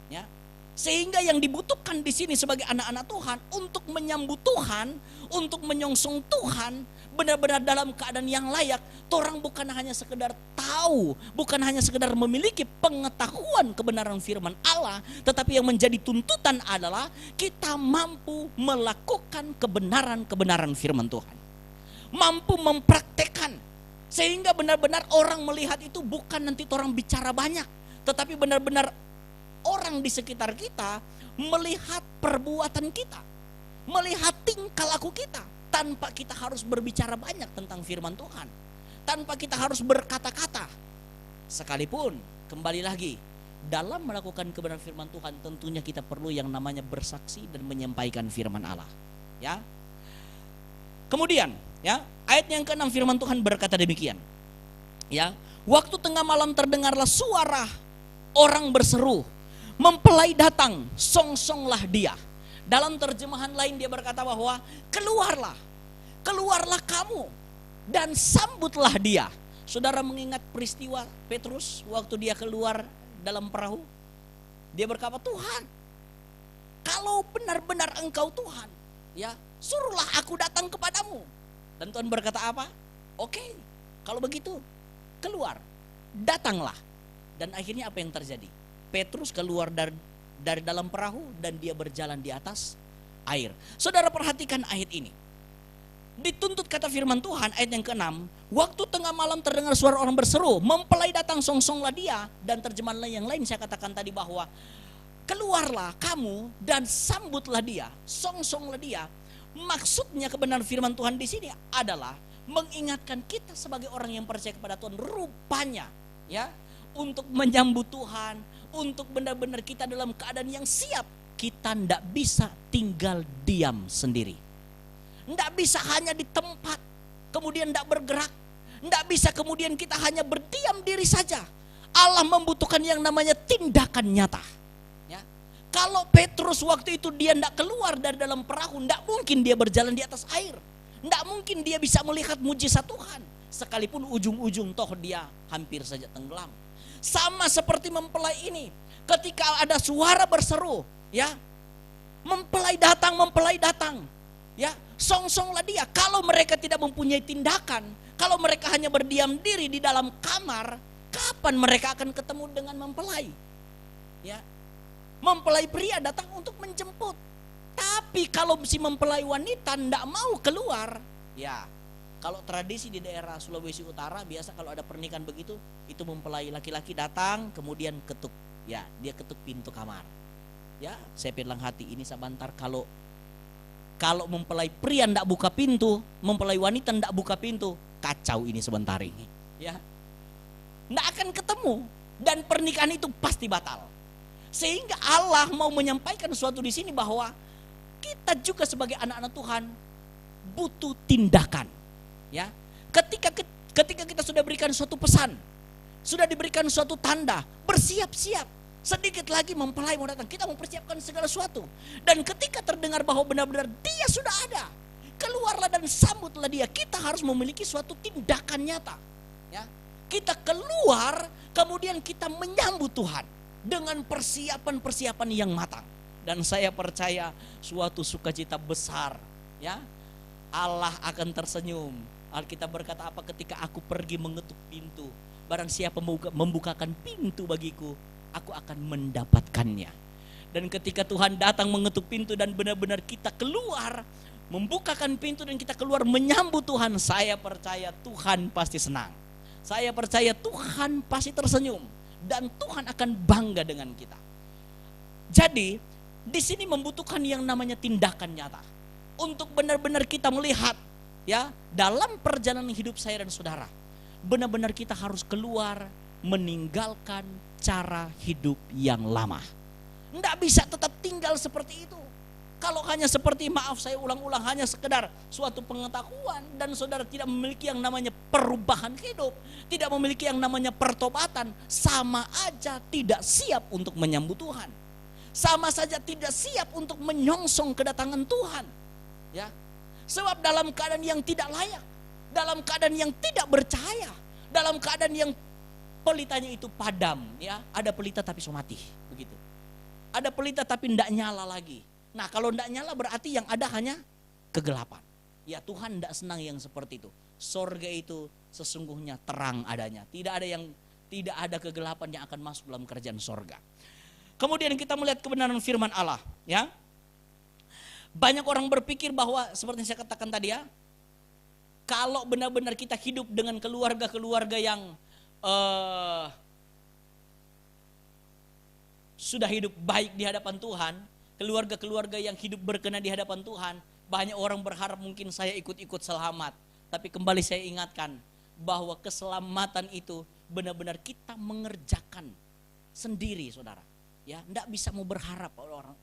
ya. Sehingga yang dibutuhkan di sini sebagai anak-anak Tuhan untuk menyambut Tuhan, untuk menyongsong Tuhan benar-benar dalam keadaan yang layak. Orang bukan hanya sekedar tahu, bukan hanya sekedar memiliki pengetahuan kebenaran firman Allah, tetapi yang menjadi tuntutan adalah kita mampu melakukan kebenaran-kebenaran firman Tuhan. Mampu mempraktekkan sehingga benar-benar orang melihat itu bukan nanti orang bicara banyak, tetapi benar-benar orang di sekitar kita melihat perbuatan kita, melihat tingkah laku kita, tanpa kita harus berbicara banyak tentang firman Tuhan, tanpa kita harus berkata-kata. Sekalipun kembali lagi dalam melakukan kebenaran firman Tuhan, tentunya kita perlu yang namanya bersaksi dan menyampaikan firman Allah, ya. Kemudian, ya, ayat yang ke-6 firman Tuhan berkata demikian, ya, waktu tengah malam terdengarlah suara orang berseru, mempelai datang, songsonglah dia. Dalam terjemahan lain dia berkata bahwa keluarlah kamu dan sambutlah dia. Saudara mengingat peristiwa Petrus waktu dia keluar dalam perahu. Dia berkata, Tuhan, kalau benar-benar engkau Tuhan, ya, suruhlah aku datang kepadamu. Dan Tuhan berkata apa? Oke, kalau begitu keluar, datanglah. Dan akhirnya apa yang terjadi? Petrus keluar dari dalam perahu dan dia berjalan di atas air. Saudara perhatikan ayat ini. Dituntut kata firman Tuhan ayat yang ke-6, waktu tengah malam terdengar suara orang berseru, mempelai datang, songsonglah dia. Dan terjemahan yang lain saya katakan tadi bahwa keluarlah kamu dan sambutlah dia, songsonglah dia. Maksudnya kebenaran firman Tuhan di sini adalah mengingatkan kita sebagai orang yang percaya kepada Tuhan, rupanya, ya, untuk menyambut Tuhan, untuk benar-benar kita dalam keadaan yang siap. Kita tidak bisa tinggal diam sendiri, tidak bisa hanya di tempat kemudian tidak bergerak, tidak bisa kemudian kita hanya berdiam diri saja. Allah membutuhkan yang namanya tindakan nyata, ya. Kalau Petrus waktu itu dia tidak keluar dari dalam perahu, tidak mungkin dia berjalan di atas air, tidak mungkin dia bisa melihat mujizat Tuhan, sekalipun ujung-ujung toh dia hampir saja tenggelam. Sama seperti mempelai ini, ketika ada suara berseru, ya, mempelai datang, ya, songsonglah dia. Kalau mereka tidak mempunyai tindakan, kalau mereka hanya berdiam diri di dalam kamar, kapan mereka akan ketemu dengan mempelai? Ya, mempelai pria datang untuk menjemput. Tapi kalau si mempelai wanita tidak mau keluar, ya, kalau tradisi di daerah Sulawesi Utara biasa kalau ada pernikahan begitu, itu mempelai laki-laki datang kemudian ketuk, ya, dia ketuk pintu kamar. Ya, saya bilang hati ini sebentar, kalau mempelai pria ndak buka pintu, mempelai wanita ndak buka pintu, kacau ini sebentar ini, ya. Ndak akan ketemu dan pernikahan itu pasti batal. Sehingga Allah mau menyampaikan sesuatu di sini bahwa kita juga sebagai anak-anak Tuhan butuh tindakan. Ya, ketika kita sudah berikan suatu pesan, sudah diberikan suatu tanda, bersiap-siap. Sedikit lagi mempelai mau datang, kita mempersiapkan segala sesuatu. Dan ketika terdengar bahwa benar-benar dia sudah ada, keluarlah dan sambutlah dia. Kita harus memiliki suatu tindakan nyata. Ya, kita keluar, kemudian kita menyambut Tuhan dengan persiapan-persiapan yang matang. Dan saya percaya suatu sukacita besar, ya, Allah akan tersenyum. Alkitab berkata apa? Ketika aku pergi mengetuk pintu, barang siapa membukakan pintu bagiku, aku akan mendapatkannya. Dan ketika Tuhan datang mengetuk pintu dan benar-benar kita keluar, membukakan pintu dan kita keluar menyambut Tuhan, saya percaya Tuhan pasti senang. Saya percaya Tuhan pasti tersenyum dan Tuhan akan bangga dengan kita. Jadi di sini membutuhkan yang namanya tindakan nyata untuk benar-benar kita melihat, ya, dalam perjalanan hidup saya dan saudara, benar-benar kita harus keluar meninggalkan cara hidup yang lama. Nggak bisa tetap tinggal seperti itu. Kalau hanya seperti, maaf saya ulang-ulang, hanya sekedar suatu pengetahuan dan saudara tidak memiliki yang namanya perubahan hidup, tidak memiliki yang namanya pertobatan, sama aja tidak siap untuk menyambut Tuhan. Sama saja tidak siap untuk menyongsong kedatangan Tuhan. Ya. Sebab dalam keadaan yang tidak layak, dalam keadaan yang tidak bercahaya, dalam keadaan yang pelitanya itu padam, ya, ada pelita tapi so mati, begitu. Ada pelita tapi tidak nyala lagi. Nah, kalau tidak nyala berarti yang ada hanya kegelapan. Ya, Tuhan tidak senang yang seperti itu. Sorga itu sesungguhnya terang adanya. Tidak ada kegelapan yang akan masuk dalam kerajaan sorga. Kemudian kita melihat kebenaran firman Allah, ya. Banyak orang berpikir bahwa seperti yang saya katakan tadi, ya, kalau benar-benar kita hidup dengan keluarga-keluarga yang sudah hidup baik di hadapan Tuhan, keluarga-keluarga yang hidup berkenan di hadapan Tuhan, banyak orang berharap mungkin saya ikut-ikut selamat. Tapi kembali saya ingatkan bahwa keselamatan itu benar-benar kita mengerjakan sendiri, saudara. Ya, enggak bisa mau berharap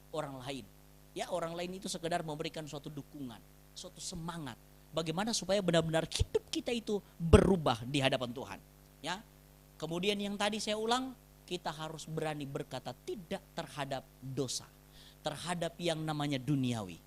orang lain. Ya, orang lain itu sekedar memberikan suatu dukungan, suatu semangat. Bagaimana supaya benar-benar hidup kita itu berubah di hadapan Tuhan. Ya, kemudian yang tadi saya ulang, kita harus berani berkata tidak terhadap dosa, terhadap yang namanya duniawi.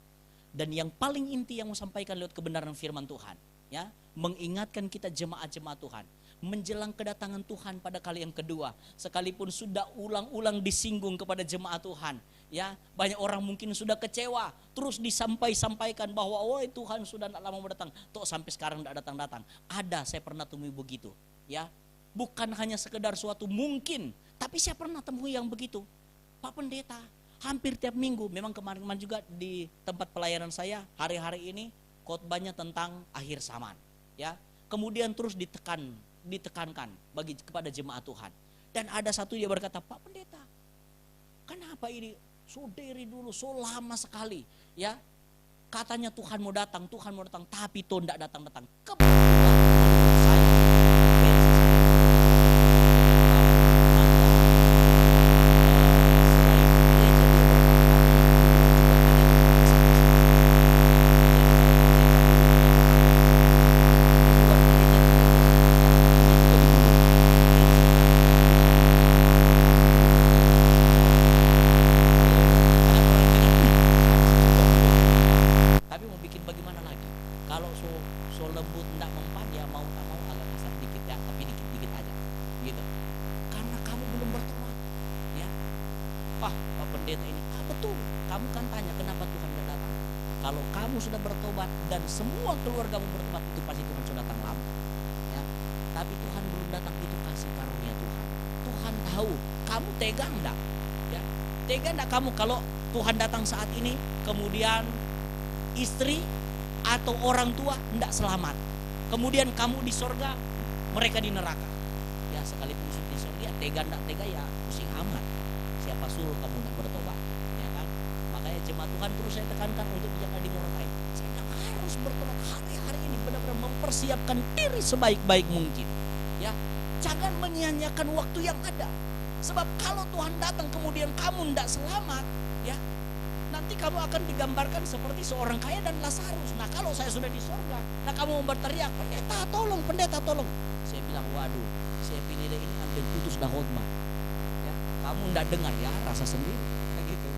Dan yang paling inti yang mau sampaikan lewat kebenaran firman Tuhan, ya, mengingatkan kita jemaat-jemaat Tuhan menjelang kedatangan Tuhan pada kali yang kedua, sekalipun sudah ulang-ulang disinggung kepada jemaat Tuhan, ya, banyak orang mungkin sudah kecewa, terus disampaikan bahwa oh Tuhan sudah tidak lama mendatang, toh sampai sekarang tidak datang-datang. Ada, saya pernah temui begitu, ya, bukan hanya sekedar suatu mungkin, tapi saya pernah temui yang begitu. Pak Pendeta, hampir tiap minggu, memang kemarin juga di tempat pelayanan saya hari-hari ini khotbahnya tentang akhir zaman, ya. Kemudian terus ditekankan kepada jemaat Tuhan. Dan ada satu dia berkata, Pak Pendeta, kenapa ini dari dulu so lama sekali, ya, katanya Tuhan mau datang, tapi Tuhan tidak datang-datang. Kebetulan saya semua keluargamu bertobat, itu pasti Tuhan sudah datang lama, ya. Tapi Tuhan belum datang, itu kasih karunia Tuhan. Tuhan tahu kamu tega enggak, ya, tega enggak kamu kalau Tuhan datang saat ini, kemudian istri atau orang tua enggak selamat, kemudian kamu di sorga, mereka di neraka. Ya, sekalipun di sorga, ya, tega enggak tega, ya pusing amat. Siapa suruh kamu enggak bertobat, ya kan? Makanya jemaat Tuhan terus saya tekankan untuk jangan dimurkai. Harus bertobat hari-hari ini, benar-benar mempersiapkan diri sebaik-baik mungkin, ya. Jangan menyia-nyiakan waktu yang ada. Sebab kalau Tuhan datang kemudian kamu tidak selamat, ya, nanti kamu akan digambarkan seperti seorang kaya dan Lazarus. Nah, kalau saya sudah di surga, nah kamu mau berteriak, pendeta tolong. Saya bilang, waduh, saya pilih ini ambil putus dah khotbah, ya. Kamu tidak dengar, ya, rasa sendiri, gitu,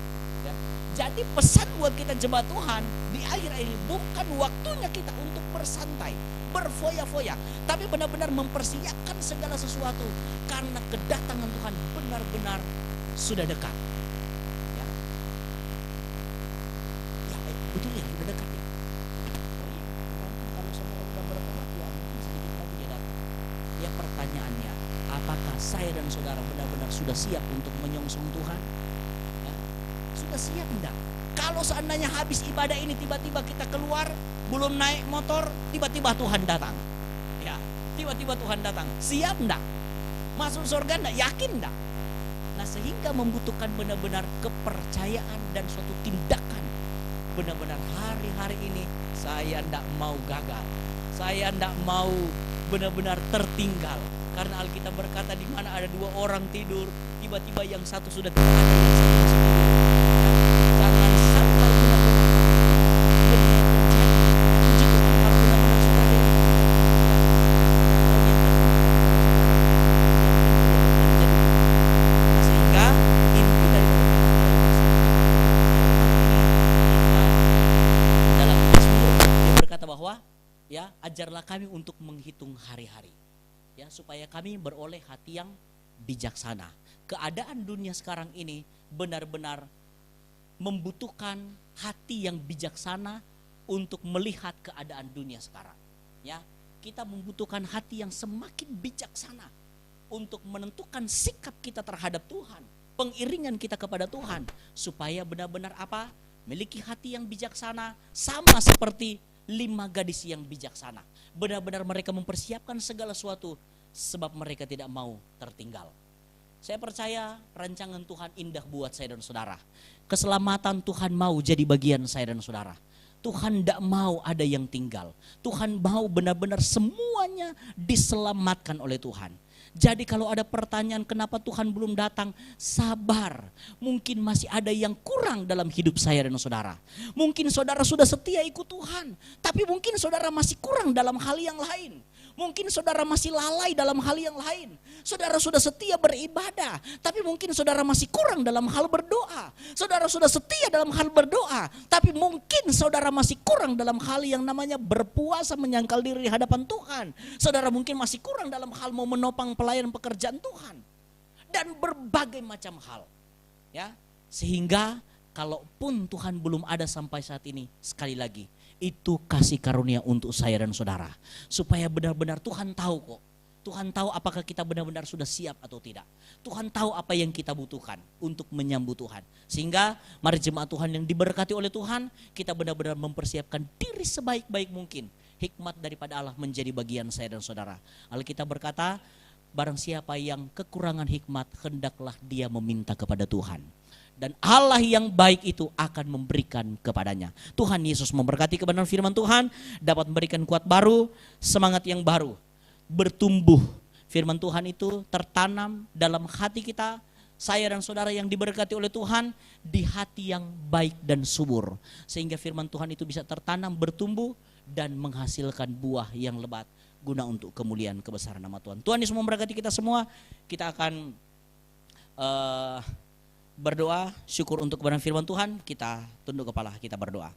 ya. Jadi pesan buat kita jemaat Tuhan di akhir ini bukan waktunya kita untuk bersantai, berfoya-foya, tapi benar-benar mempersiapkan segala sesuatu karena kedatangan Tuhan benar-benar sudah dekat. Ya, ya, betul ya, sudah dekat, ya. Kalau semua sudah bertobat, ya mungkin sedikit lagi dia datang. Ya, pertanyaannya, apakah saya dan saudara benar-benar sudah siap untuk menyongsong Tuhan? Sudah siap enggak? Kalau seandainya habis ibadah ini tiba-tiba kita keluar, belum naik motor, tiba-tiba Tuhan datang, ya, tiba-tiba Tuhan datang, siap enggak? Masuk surga enggak? Yakin enggak? Nah, sehingga membutuhkan benar-benar kepercayaan dan suatu tindakan. Benar-benar hari-hari ini saya enggak mau gagal, saya enggak mau benar-benar tertinggal. Karena Alkitab berkata di mana ada dua orang tidur, tiba-tiba yang satu sudah tidak ada, yang satu masih tidur. Jangan sampai benar-benar puji Tuhan kalau benar-benar saudara yang sehingga inti dari dalam Mazmur dia berkata bahwa ya, ajarlah kami untuk menghitung hari-hari, ya, supaya kami beroleh hati yang bijaksana. Keadaan dunia sekarang ini benar-benar membutuhkan hati yang bijaksana untuk melihat keadaan dunia sekarang. Ya, kita membutuhkan hati yang semakin bijaksana untuk menentukan sikap kita terhadap Tuhan, pengiringan kita kepada Tuhan, supaya benar-benar apa? Memiliki hati yang bijaksana, sama seperti 5 gadis yang bijaksana. Benar-benar mereka mempersiapkan segala sesuatu sebab mereka tidak mau tertinggal. Saya percaya rancangan Tuhan indah buat saya dan saudara. Keselamatan Tuhan mau jadi bagian saya dan saudara. Tuhan tidak mau ada yang tinggal. Tuhan mau benar-benar semuanya diselamatkan oleh Tuhan. Jadi kalau ada pertanyaan kenapa Tuhan belum datang, sabar. Mungkin masih ada yang kurang dalam hidup saya dan saudara. Mungkin saudara sudah setia ikut Tuhan, tapi mungkin saudara masih kurang dalam hal yang lain. Mungkin saudara masih lalai dalam hal yang lain. Saudara sudah setia beribadah, tapi mungkin saudara masih kurang dalam hal berdoa. Saudara sudah setia dalam hal berdoa, tapi mungkin saudara masih kurang dalam hal yang namanya berpuasa, menyangkal diri di hadapan Tuhan. Saudara mungkin masih kurang dalam hal mau menopang pelayanan pekerjaan Tuhan. Dan berbagai macam hal. Ya, sehingga kalaupun Tuhan belum ada sampai saat ini, sekali lagi, itu kasih karunia untuk saya dan saudara. Supaya benar-benar Tuhan tahu kok. Tuhan tahu apakah kita benar-benar sudah siap atau tidak. Tuhan tahu apa yang kita butuhkan untuk menyambut Tuhan. Sehingga mari jemaat Tuhan yang diberkati oleh Tuhan, kita benar-benar mempersiapkan diri sebaik-baik mungkin. Hikmat daripada Allah menjadi bagian saya dan saudara. Alkitab berkata, barang siapa yang kekurangan hikmat, hendaklah dia meminta kepada Tuhan. Dan Allah yang baik itu akan memberikan kepadanya. Tuhan Yesus memberkati kebenaran firman Tuhan, dapat memberikan kuat baru, semangat yang baru, bertumbuh. Firman Tuhan itu tertanam dalam hati kita, saya dan saudara yang diberkati oleh Tuhan, di hati yang baik dan subur. Sehingga firman Tuhan itu bisa tertanam, bertumbuh, dan menghasilkan buah yang lebat, guna untuk kemuliaan kebesaran nama Tuhan. Tuhan Yesus memberkati kita semua. Kita akan berdoa, syukur untuk kebenaran firman Tuhan. Kita tunduk kepala, kita berdoa.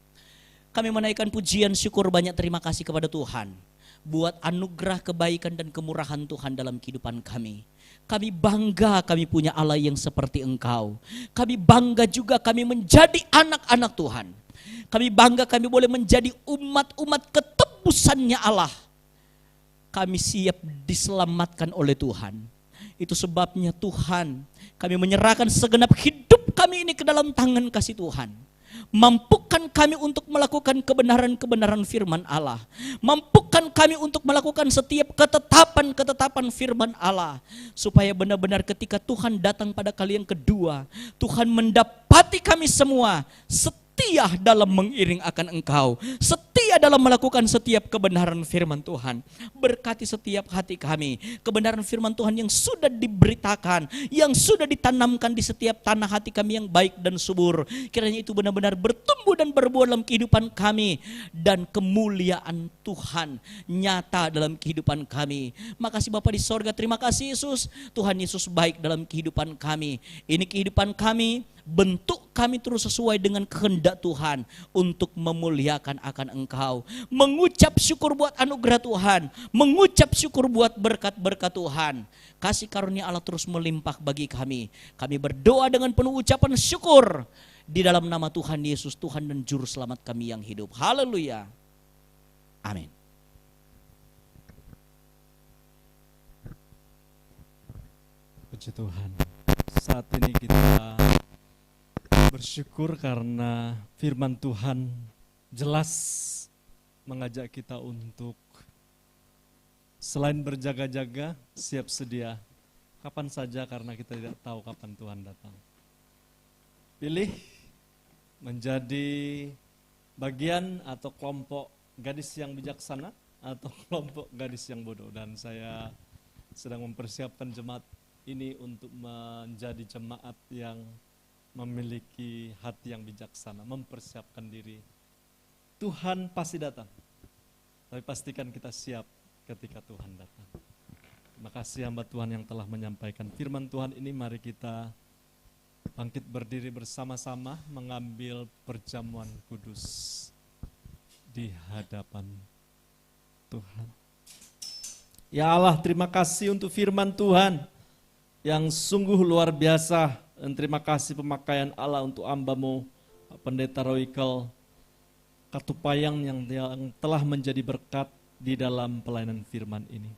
Kami menaikkan pujian syukur banyak terima kasih kepada Tuhan buat anugerah kebaikan dan kemurahan Tuhan dalam kehidupan kami. Kami bangga kami punya Allah yang seperti Engkau. Kami bangga juga kami menjadi anak-anak Tuhan. Kami bangga kami boleh menjadi umat-umat ketebusannya Allah. Kami siap diselamatkan oleh Tuhan. Itu sebabnya Tuhan, kami menyerahkan segenap hidup kami ini ke dalam tangan kasih Tuhan. Mampukan kami untuk melakukan kebenaran-kebenaran firman Allah. Mampukan kami untuk melakukan setiap ketetapan-ketetapan firman Allah. Supaya benar-benar ketika Tuhan datang pada kali yang kedua, Tuhan mendapati kami semua setia dalam mengiring akan Engkau, setia dalam melakukan setiap kebenaran firman Tuhan. Berkati setiap hati kami, kebenaran firman Tuhan yang sudah diberitakan, yang sudah ditanamkan di setiap tanah hati kami yang baik dan subur. Kiranya itu benar-benar bertumbuh dan berbuah dalam kehidupan kami, dan kemuliaan Tuhan nyata dalam kehidupan kami. Makasih Bapa di sorga, terima kasih Yesus. Tuhan Yesus baik dalam kehidupan kami. Ini kehidupan kami, bentuk kami terus sesuai dengan kehendak Tuhan untuk memuliakan akan Engkau. Mengucap syukur buat anugerah Tuhan, mengucap syukur buat berkat-berkat Tuhan. Kasih karunia Allah terus melimpah bagi kami. Kami berdoa dengan penuh ucapan syukur di dalam nama Tuhan Yesus, Tuhan dan Juru Selamat kami yang hidup. Haleluya. Amin. Puji Tuhan. Saat ini kita bersyukur karena firman Tuhan jelas mengajak kita untuk selain berjaga-jaga, siap sedia kapan saja karena kita tidak tahu kapan Tuhan datang. Pilih menjadi bagian atau kelompok gadis yang bijaksana atau kelompok gadis yang bodoh. Dan saya sedang mempersiapkan jemaat ini untuk menjadi jemaat yang memiliki hati yang bijaksana, mempersiapkan diri. Tuhan pasti datang, tapi pastikan kita siap ketika Tuhan datang. Terima kasih hamba Tuhan yang telah menyampaikan firman Tuhan ini. Mari kita bangkit berdiri bersama-sama mengambil perjamuan kudus di hadapan Tuhan. Ya Allah, terima kasih untuk firman Tuhan yang sungguh luar biasa. Dan terima kasih pemakaian Allah untuk hamba-Mu, Pak Pendeta Roykel Katupayang yang telah menjadi berkat di dalam pelayanan firman ini.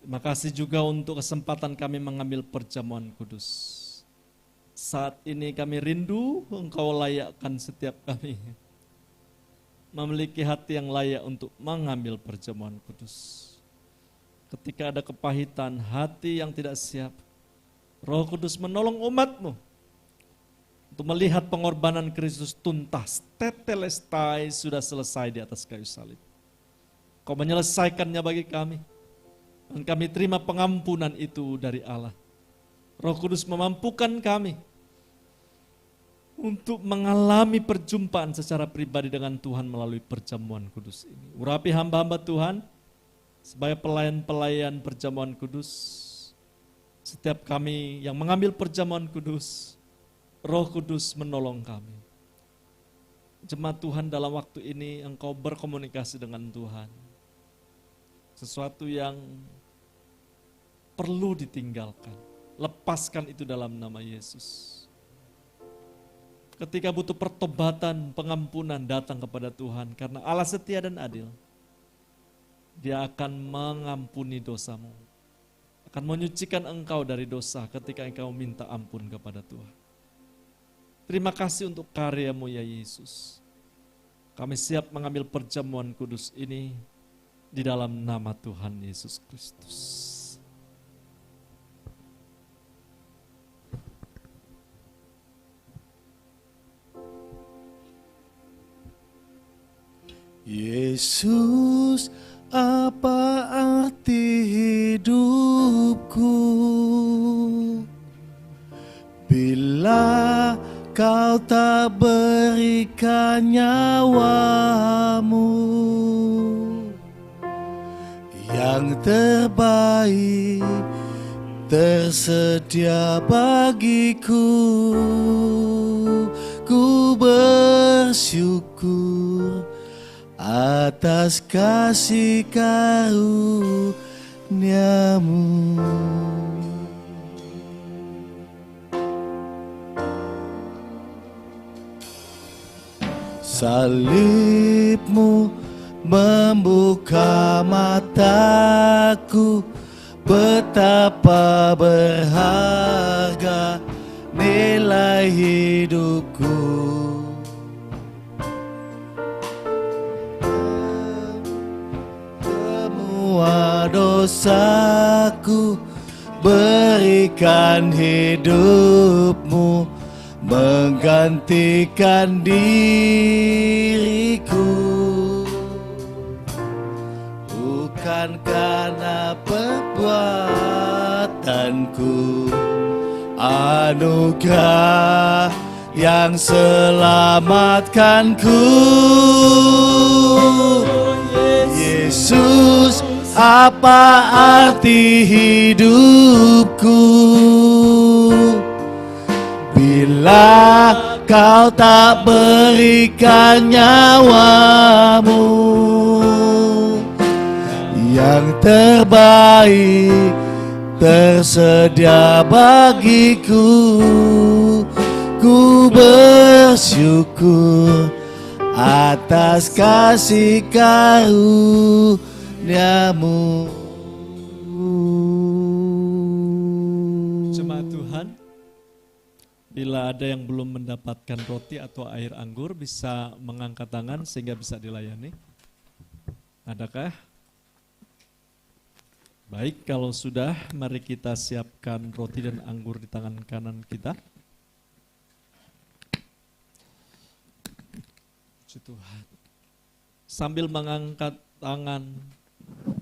Terima kasih juga untuk kesempatan kami mengambil perjamuan kudus. Saat ini kami rindu Engkau layakkan setiap kami memiliki hati yang layak untuk mengambil perjamuan kudus. Ketika ada kepahitan, hati yang tidak siap, Roh Kudus menolong umat-Mu untuk melihat pengorbanan Kristus tuntas, tetelestai, sudah selesai di atas kayu salib. Kau menyelesaikannya bagi kami, dan kami terima pengampunan itu dari Allah. Roh Kudus memampukan kami untuk mengalami perjumpaan secara pribadi dengan Tuhan melalui perjamuan kudus ini. Urapi hamba-hamba Tuhan sebagai pelayan-pelayan perjamuan kudus. Setiap kami yang mengambil perjamuan kudus, Roh Kudus menolong kami. Jemaat Tuhan, dalam waktu ini engkau berkomunikasi dengan Tuhan. Sesuatu yang perlu ditinggalkan. Lepaskan itu dalam nama Yesus. Ketika butuh pertobatan, pengampunan, datang kepada Tuhan. Karena Allah setia dan adil. Dia akan mengampuni dosamu. Akan menyucikan engkau dari dosa ketika engkau minta ampun kepada Tuhan. Terima kasih untuk karya-Mu ya Yesus. Kami siap mengambil perjamuan kudus ini di dalam nama Tuhan Yesus Kristus. Yesus, apa arti hidupku bila Kau tak berikan nyawa-Mu yang terbaik tersedia bagiku. Ku bersyukur atas kasih karunia-Mu. Salib-Mu membuka mataku, betapa berharga nilai hidupku. Semua dosaku, berikan hidup-Mu menggantikan diriku. Bukan karena perbuatanku, anugerah yang selamatkanku. Yesus, apa arti hidupku bila Kau tak berikan nyawa-Mu yang terbaik tersedia bagiku. Ku bersyukur atas kasih karunia-Mu. Jemaat Tuhan, bila ada yang belum mendapatkan roti atau air anggur, bisa mengangkat tangan sehingga bisa dilayani. Adakah? Baik, kalau sudah, mari kita siapkan roti dan anggur di tangan kanan kita. Puji Tuhan. sambil mengangkat tangan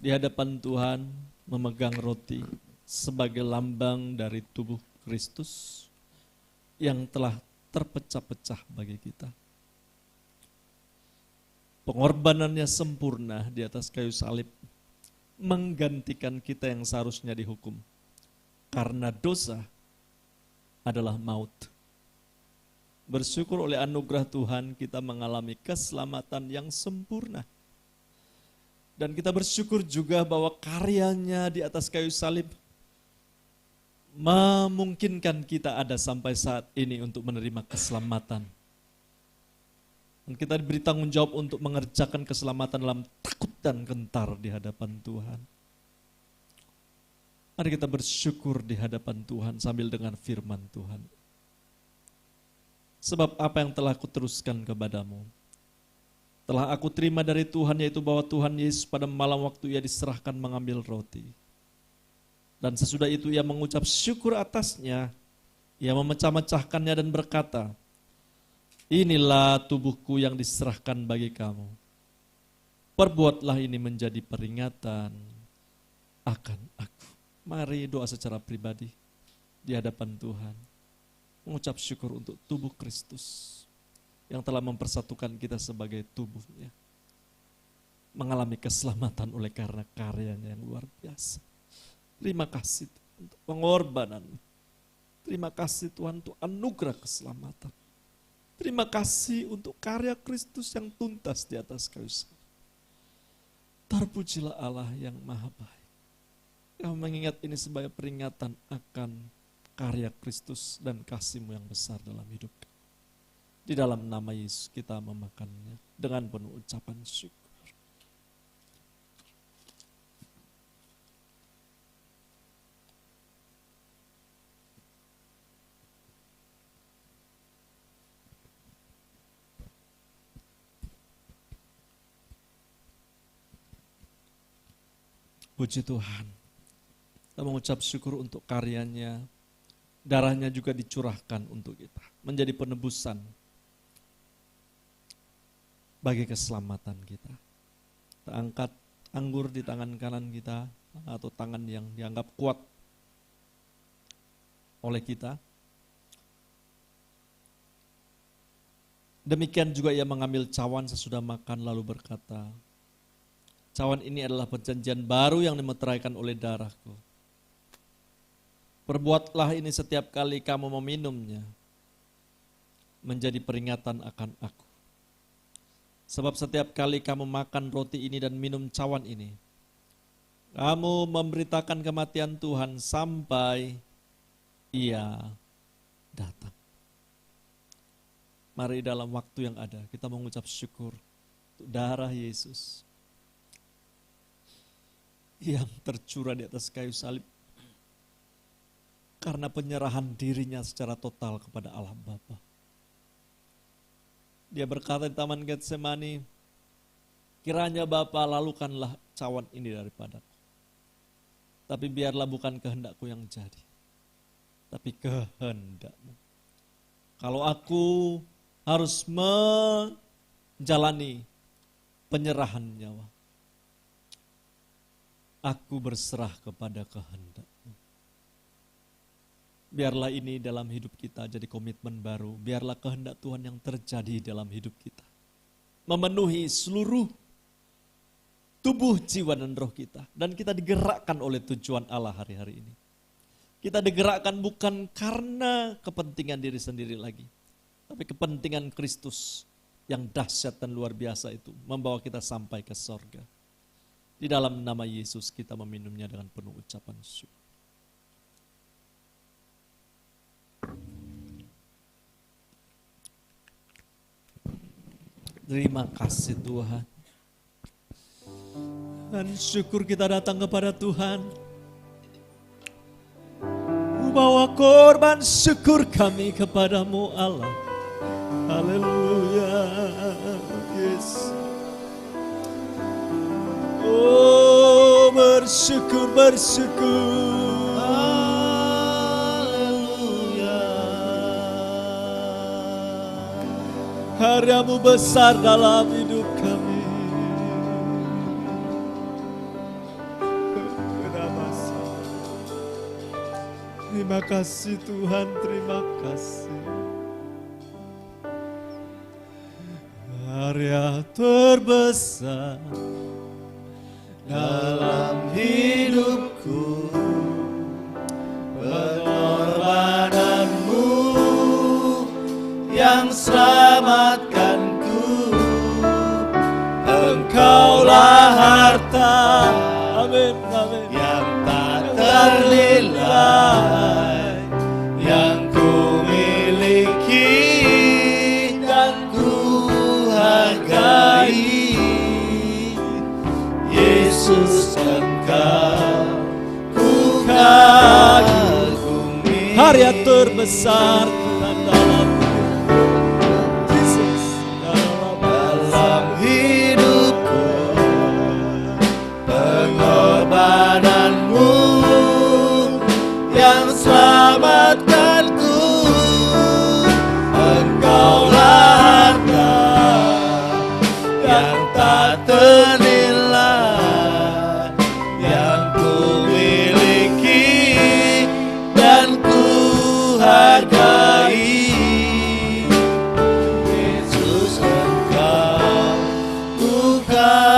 di hadapan Tuhan, memegang roti sebagai lambang dari tubuh Kristus yang telah terpecah-pecah bagi kita. Pengorbanannya sempurna di atas kayu salib, menggantikan kita yang seharusnya dihukum. Karena dosa adalah maut. Bersyukur oleh anugerah Tuhan kita mengalami keselamatan yang sempurna. Dan kita bersyukur juga bahwa karyanya di atas kayu salib memungkinkan kita ada sampai saat ini untuk menerima keselamatan. Dan kita diberi tanggung jawab untuk mengerjakan keselamatan dalam takut dan gentar di hadapan Tuhan. Mari kita bersyukur di hadapan Tuhan sambil dengan firman Tuhan. Sebab apa yang telah aku teruskan kepadamu, telah aku terima dari Tuhan, yaitu bahwa Tuhan Yesus pada malam waktu ia diserahkan mengambil roti. Dan sesudah itu ia mengucap syukur atasnya, ia memecah-mecahkannya dan berkata, inilah tubuhku yang diserahkan bagi kamu. Perbuatlah ini menjadi peringatan akan aku. Mari doa secara pribadi di hadapan Tuhan. Mengucap syukur untuk tubuh Kristus yang telah mempersatukan kita sebagai tubuhnya. Mengalami keselamatan oleh karena karyanya yang luar biasa. Terima kasih untuk pengorbanan. Terima kasih Tuhan untuk anugerah keselamatan. Terima kasih untuk karya Kristus yang tuntas di atas kayu salib. Terpujilah Allah yang maha baik. Kami mengingat ini sebagai peringatan akan karya Kristus dan kasih-Mu yang besar dalam hidup kami. Di dalam nama Yesus kita memakannya dengan penuh ucapan syukur. Puji Tuhan. Kita mengucap syukur untuk karyanya. Darahnya juga dicurahkan untuk kita. Menjadi penebusan bagi keselamatan kita. Kita angkat anggur di tangan kanan kita atau tangan yang dianggap kuat oleh kita. Demikian juga ia mengambil cawan sesudah makan lalu berkata, cawan ini adalah perjanjian baru yang dimeteraikan oleh darahku. Perbuatlah ini setiap kali kamu meminumnya, menjadi peringatan akan aku. Sebab setiap kali kamu makan roti ini dan minum cawan ini, kamu memberitakan kematian Tuhan sampai ia datang. Mari dalam waktu yang ada, kita mengucap syukur untuk darah Yesus yang tercurah di atas kayu salib karena penyerahan dirinya secara total kepada Allah Bapa. Dia berkata di Taman Getsemani, kiranya Bapa lalukanlah cawan ini daripadaku. Tapi biarlah bukan kehendakku yang jadi, tapi kehendak-Mu. Kalau aku harus menjalani penyerahan nyawa, aku berserah kepada kehendak-Mu. Biarlah ini dalam hidup kita jadi komitmen baru. Biarlah kehendak Tuhan yang terjadi dalam hidup kita memenuhi seluruh tubuh, jiwa, dan roh kita. Dan kita digerakkan oleh tujuan Allah hari-hari ini. Kita digerakkan bukan karena kepentingan diri sendiri lagi, tapi kepentingan Kristus yang dahsyat dan luar biasa itu membawa kita sampai ke sorga. Di dalam nama Yesus kita meminumnya dengan penuh ucapan syukur. Terima kasih Tuhan. Dan syukur kita datang kepada Tuhan. Bawa korban syukur kami kepadamu Allah. Haleluya. Yes. Oh, bersyukur, bersyukur. Haleluya. Karya-Mu besar dalam hidup kami. Terima kasih Tuhan, terima kasih. Karya terbesar dalam hidupku, pengorbananmu yang selamatkanku. Engkaulah harta, amin, amin, yang tak ternilai, yang ku miliki dan ku hargai. Yesus, Engkau ku kagumi. karya terbesar Tuhan dalam Yesus, dalam hidupku, pengorbananmu yang selamatkanku. Engkaulah harta yang tak ternilai, yang ku miliki dan ku hargai. Yesus, Engkau ku kagumi.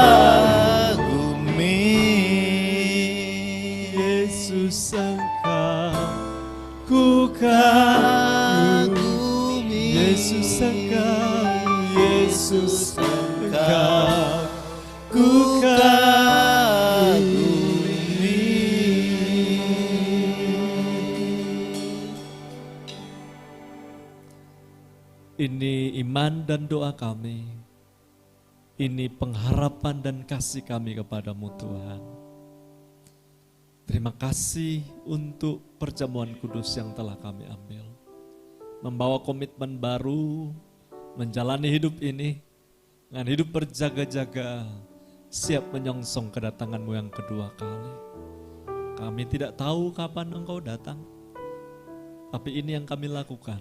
Yesus Engkau ku Kagumi. Yesus Engkau, Yesus Engkau ku Ini iman dan doa kami. Ini pengharapan dan kasih kami kepadamu Tuhan. Terima kasih untuk perjamuan kudus yang telah kami ambil. Membawa komitmen baru, menjalani hidup ini dengan hidup berjaga-jaga, siap menyongsong kedatanganmu yang kedua kali. Kami tidak tahu kapan engkau datang, tapi ini yang kami lakukan.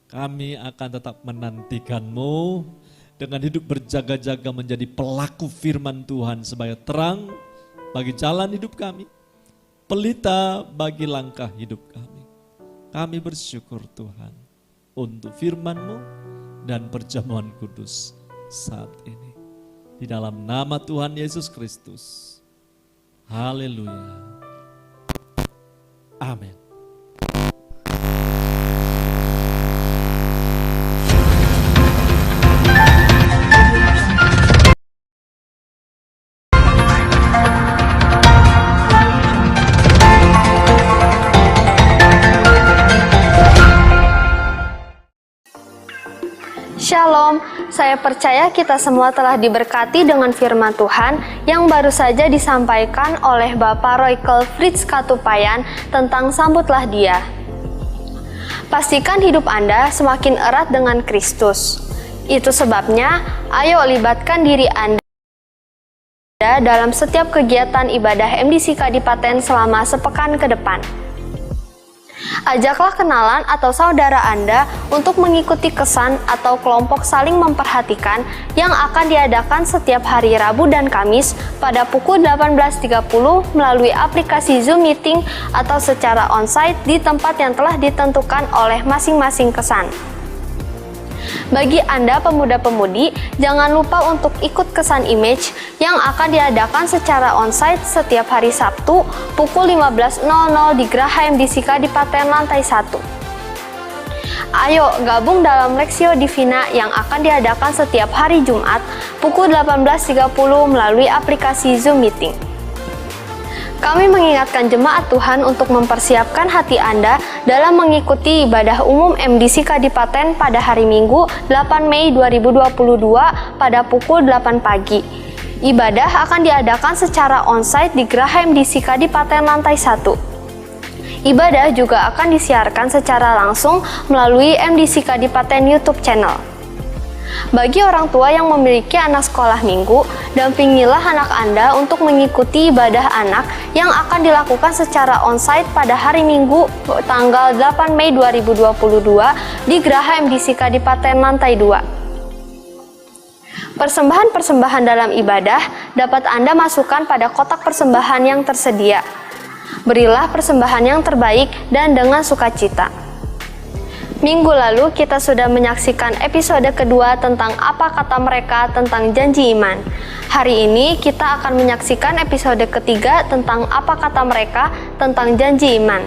Kami akan tetap menantikanmu dengan hidup berjaga-jaga menjadi pelaku firman Tuhan sebagai terang bagi jalan hidup kami, pelita bagi langkah hidup kami. Kami bersyukur Tuhan untuk firman-Mu dan perjamuan kudus saat ini. Di dalam nama Tuhan Yesus Kristus. Haleluya. Amin. Shalom, saya percaya kita semua telah diberkati dengan firman Tuhan yang baru saja disampaikan oleh Bapak Roykel Fritz Katupayan tentang Sambutlah Dia. Pastikan hidup Anda semakin erat dengan Kristus. Itu sebabnya, ayo libatkan diri Anda dalam setiap kegiatan ibadah MDC Kadipaten selama sepekan ke depan. Ajaklah kenalan atau saudara Anda untuk mengikuti kesan atau kelompok saling memperhatikan yang akan diadakan setiap hari Rabu dan Kamis pada pukul 18.30 melalui aplikasi Zoom Meeting atau secara onsite di tempat yang telah ditentukan oleh masing-masing kesan. Bagi Anda pemuda-pemudi, jangan lupa untuk ikut kesan image yang akan diadakan secara onsite setiap hari Sabtu pukul 15.00 di Graha MDC Kadipaten lantai 1. Ayo gabung dalam Lexio Divina yang akan diadakan setiap hari Jumat pukul 18.30 melalui aplikasi Zoom Meeting. Kami mengingatkan jemaat Tuhan untuk mempersiapkan hati Anda dalam mengikuti ibadah umum MDC Kadipaten pada hari Minggu 8 Mei 2022 pada pukul 8 pagi. Ibadah akan diadakan secara onsite di Graha MDC Kadipaten lantai 1. Ibadah juga akan disiarkan secara langsung melalui MDC Kadipaten YouTube channel. Bagi orang tua yang memiliki anak sekolah minggu, dampingilah anak Anda untuk mengikuti ibadah anak yang akan dilakukan secara onsite pada hari Minggu tanggal 8 Mei 2022 di Graha MDC Kadipaten lantai 2. Persembahan-persembahan dalam ibadah dapat Anda masukkan pada kotak persembahan yang tersedia. Berilah persembahan yang terbaik dan dengan sukacita. Minggu lalu kita sudah menyaksikan episode kedua tentang apa kata mereka tentang janji iman. Hari ini kita akan menyaksikan episode ketiga tentang apa kata mereka tentang janji iman.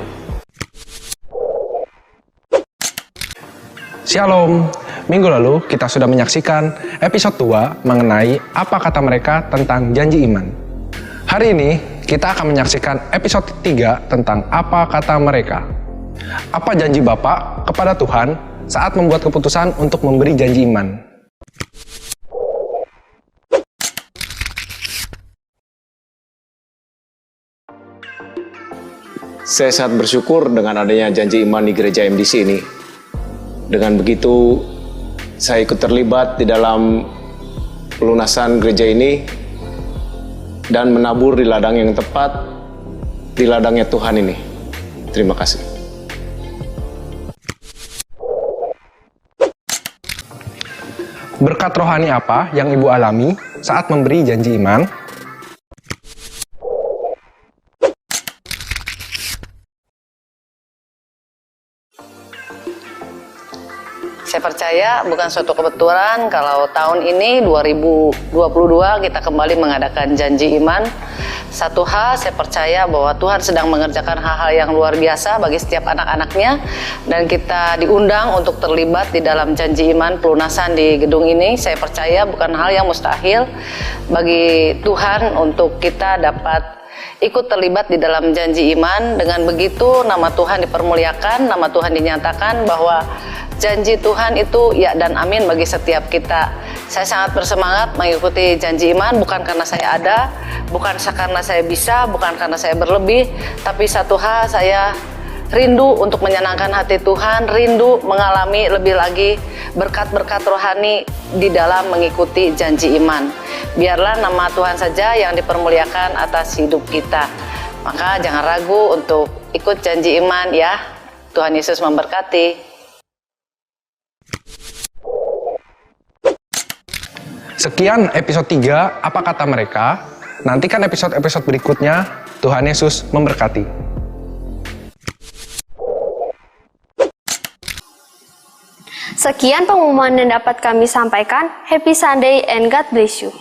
Shalom, minggu lalu kita sudah menyaksikan episode 2 mengenai apa kata mereka tentang janji iman. Hari ini kita akan menyaksikan episode 3 tentang apa kata mereka. Apa janji Bapa kepada Tuhan saat membuat keputusan untuk memberi janji iman? Saya sangat bersyukur dengan adanya janji iman di gereja MDC ini. Dengan begitu, saya ikut terlibat di dalam pelunasan gereja ini dan menabur di ladang yang tepat, di ladangnya Tuhan ini. Terima kasih. Berkat rohani apa yang Ibu alami saat memberi janji iman? Saya percaya bukan suatu kebetulan kalau tahun ini 2022 kita kembali mengadakan janji iman. Satu hal saya percaya bahwa Tuhan sedang mengerjakan hal-hal yang luar biasa bagi setiap anak-anaknya, dan kita diundang untuk terlibat di dalam janji iman pelunasan di gedung ini. Saya percaya bukan hal yang mustahil bagi Tuhan untuk kita dapat ikut terlibat di dalam janji iman. Dengan begitu nama Tuhan dipermuliakan, nama Tuhan dinyatakan bahwa janji Tuhan itu ya dan amin bagi setiap kita. Saya sangat bersemangat mengikuti janji iman, bukan karena saya ada, bukan karena saya bisa, bukan karena saya berlebih, tapi satu hal, saya rindu untuk menyenangkan hati Tuhan, rindu mengalami lebih lagi berkat-berkat rohani di dalam mengikuti janji iman. Biarlah nama Tuhan saja yang dipermuliakan atas hidup kita. Maka jangan ragu untuk ikut janji iman ya. Tuhan Yesus memberkati. Sekian episode 3, apa kata mereka? Nantikan episode-episode berikutnya. Tuhan Yesus memberkati. Sekian pengumuman yang dapat kami sampaikan. Happy Sunday and God bless you.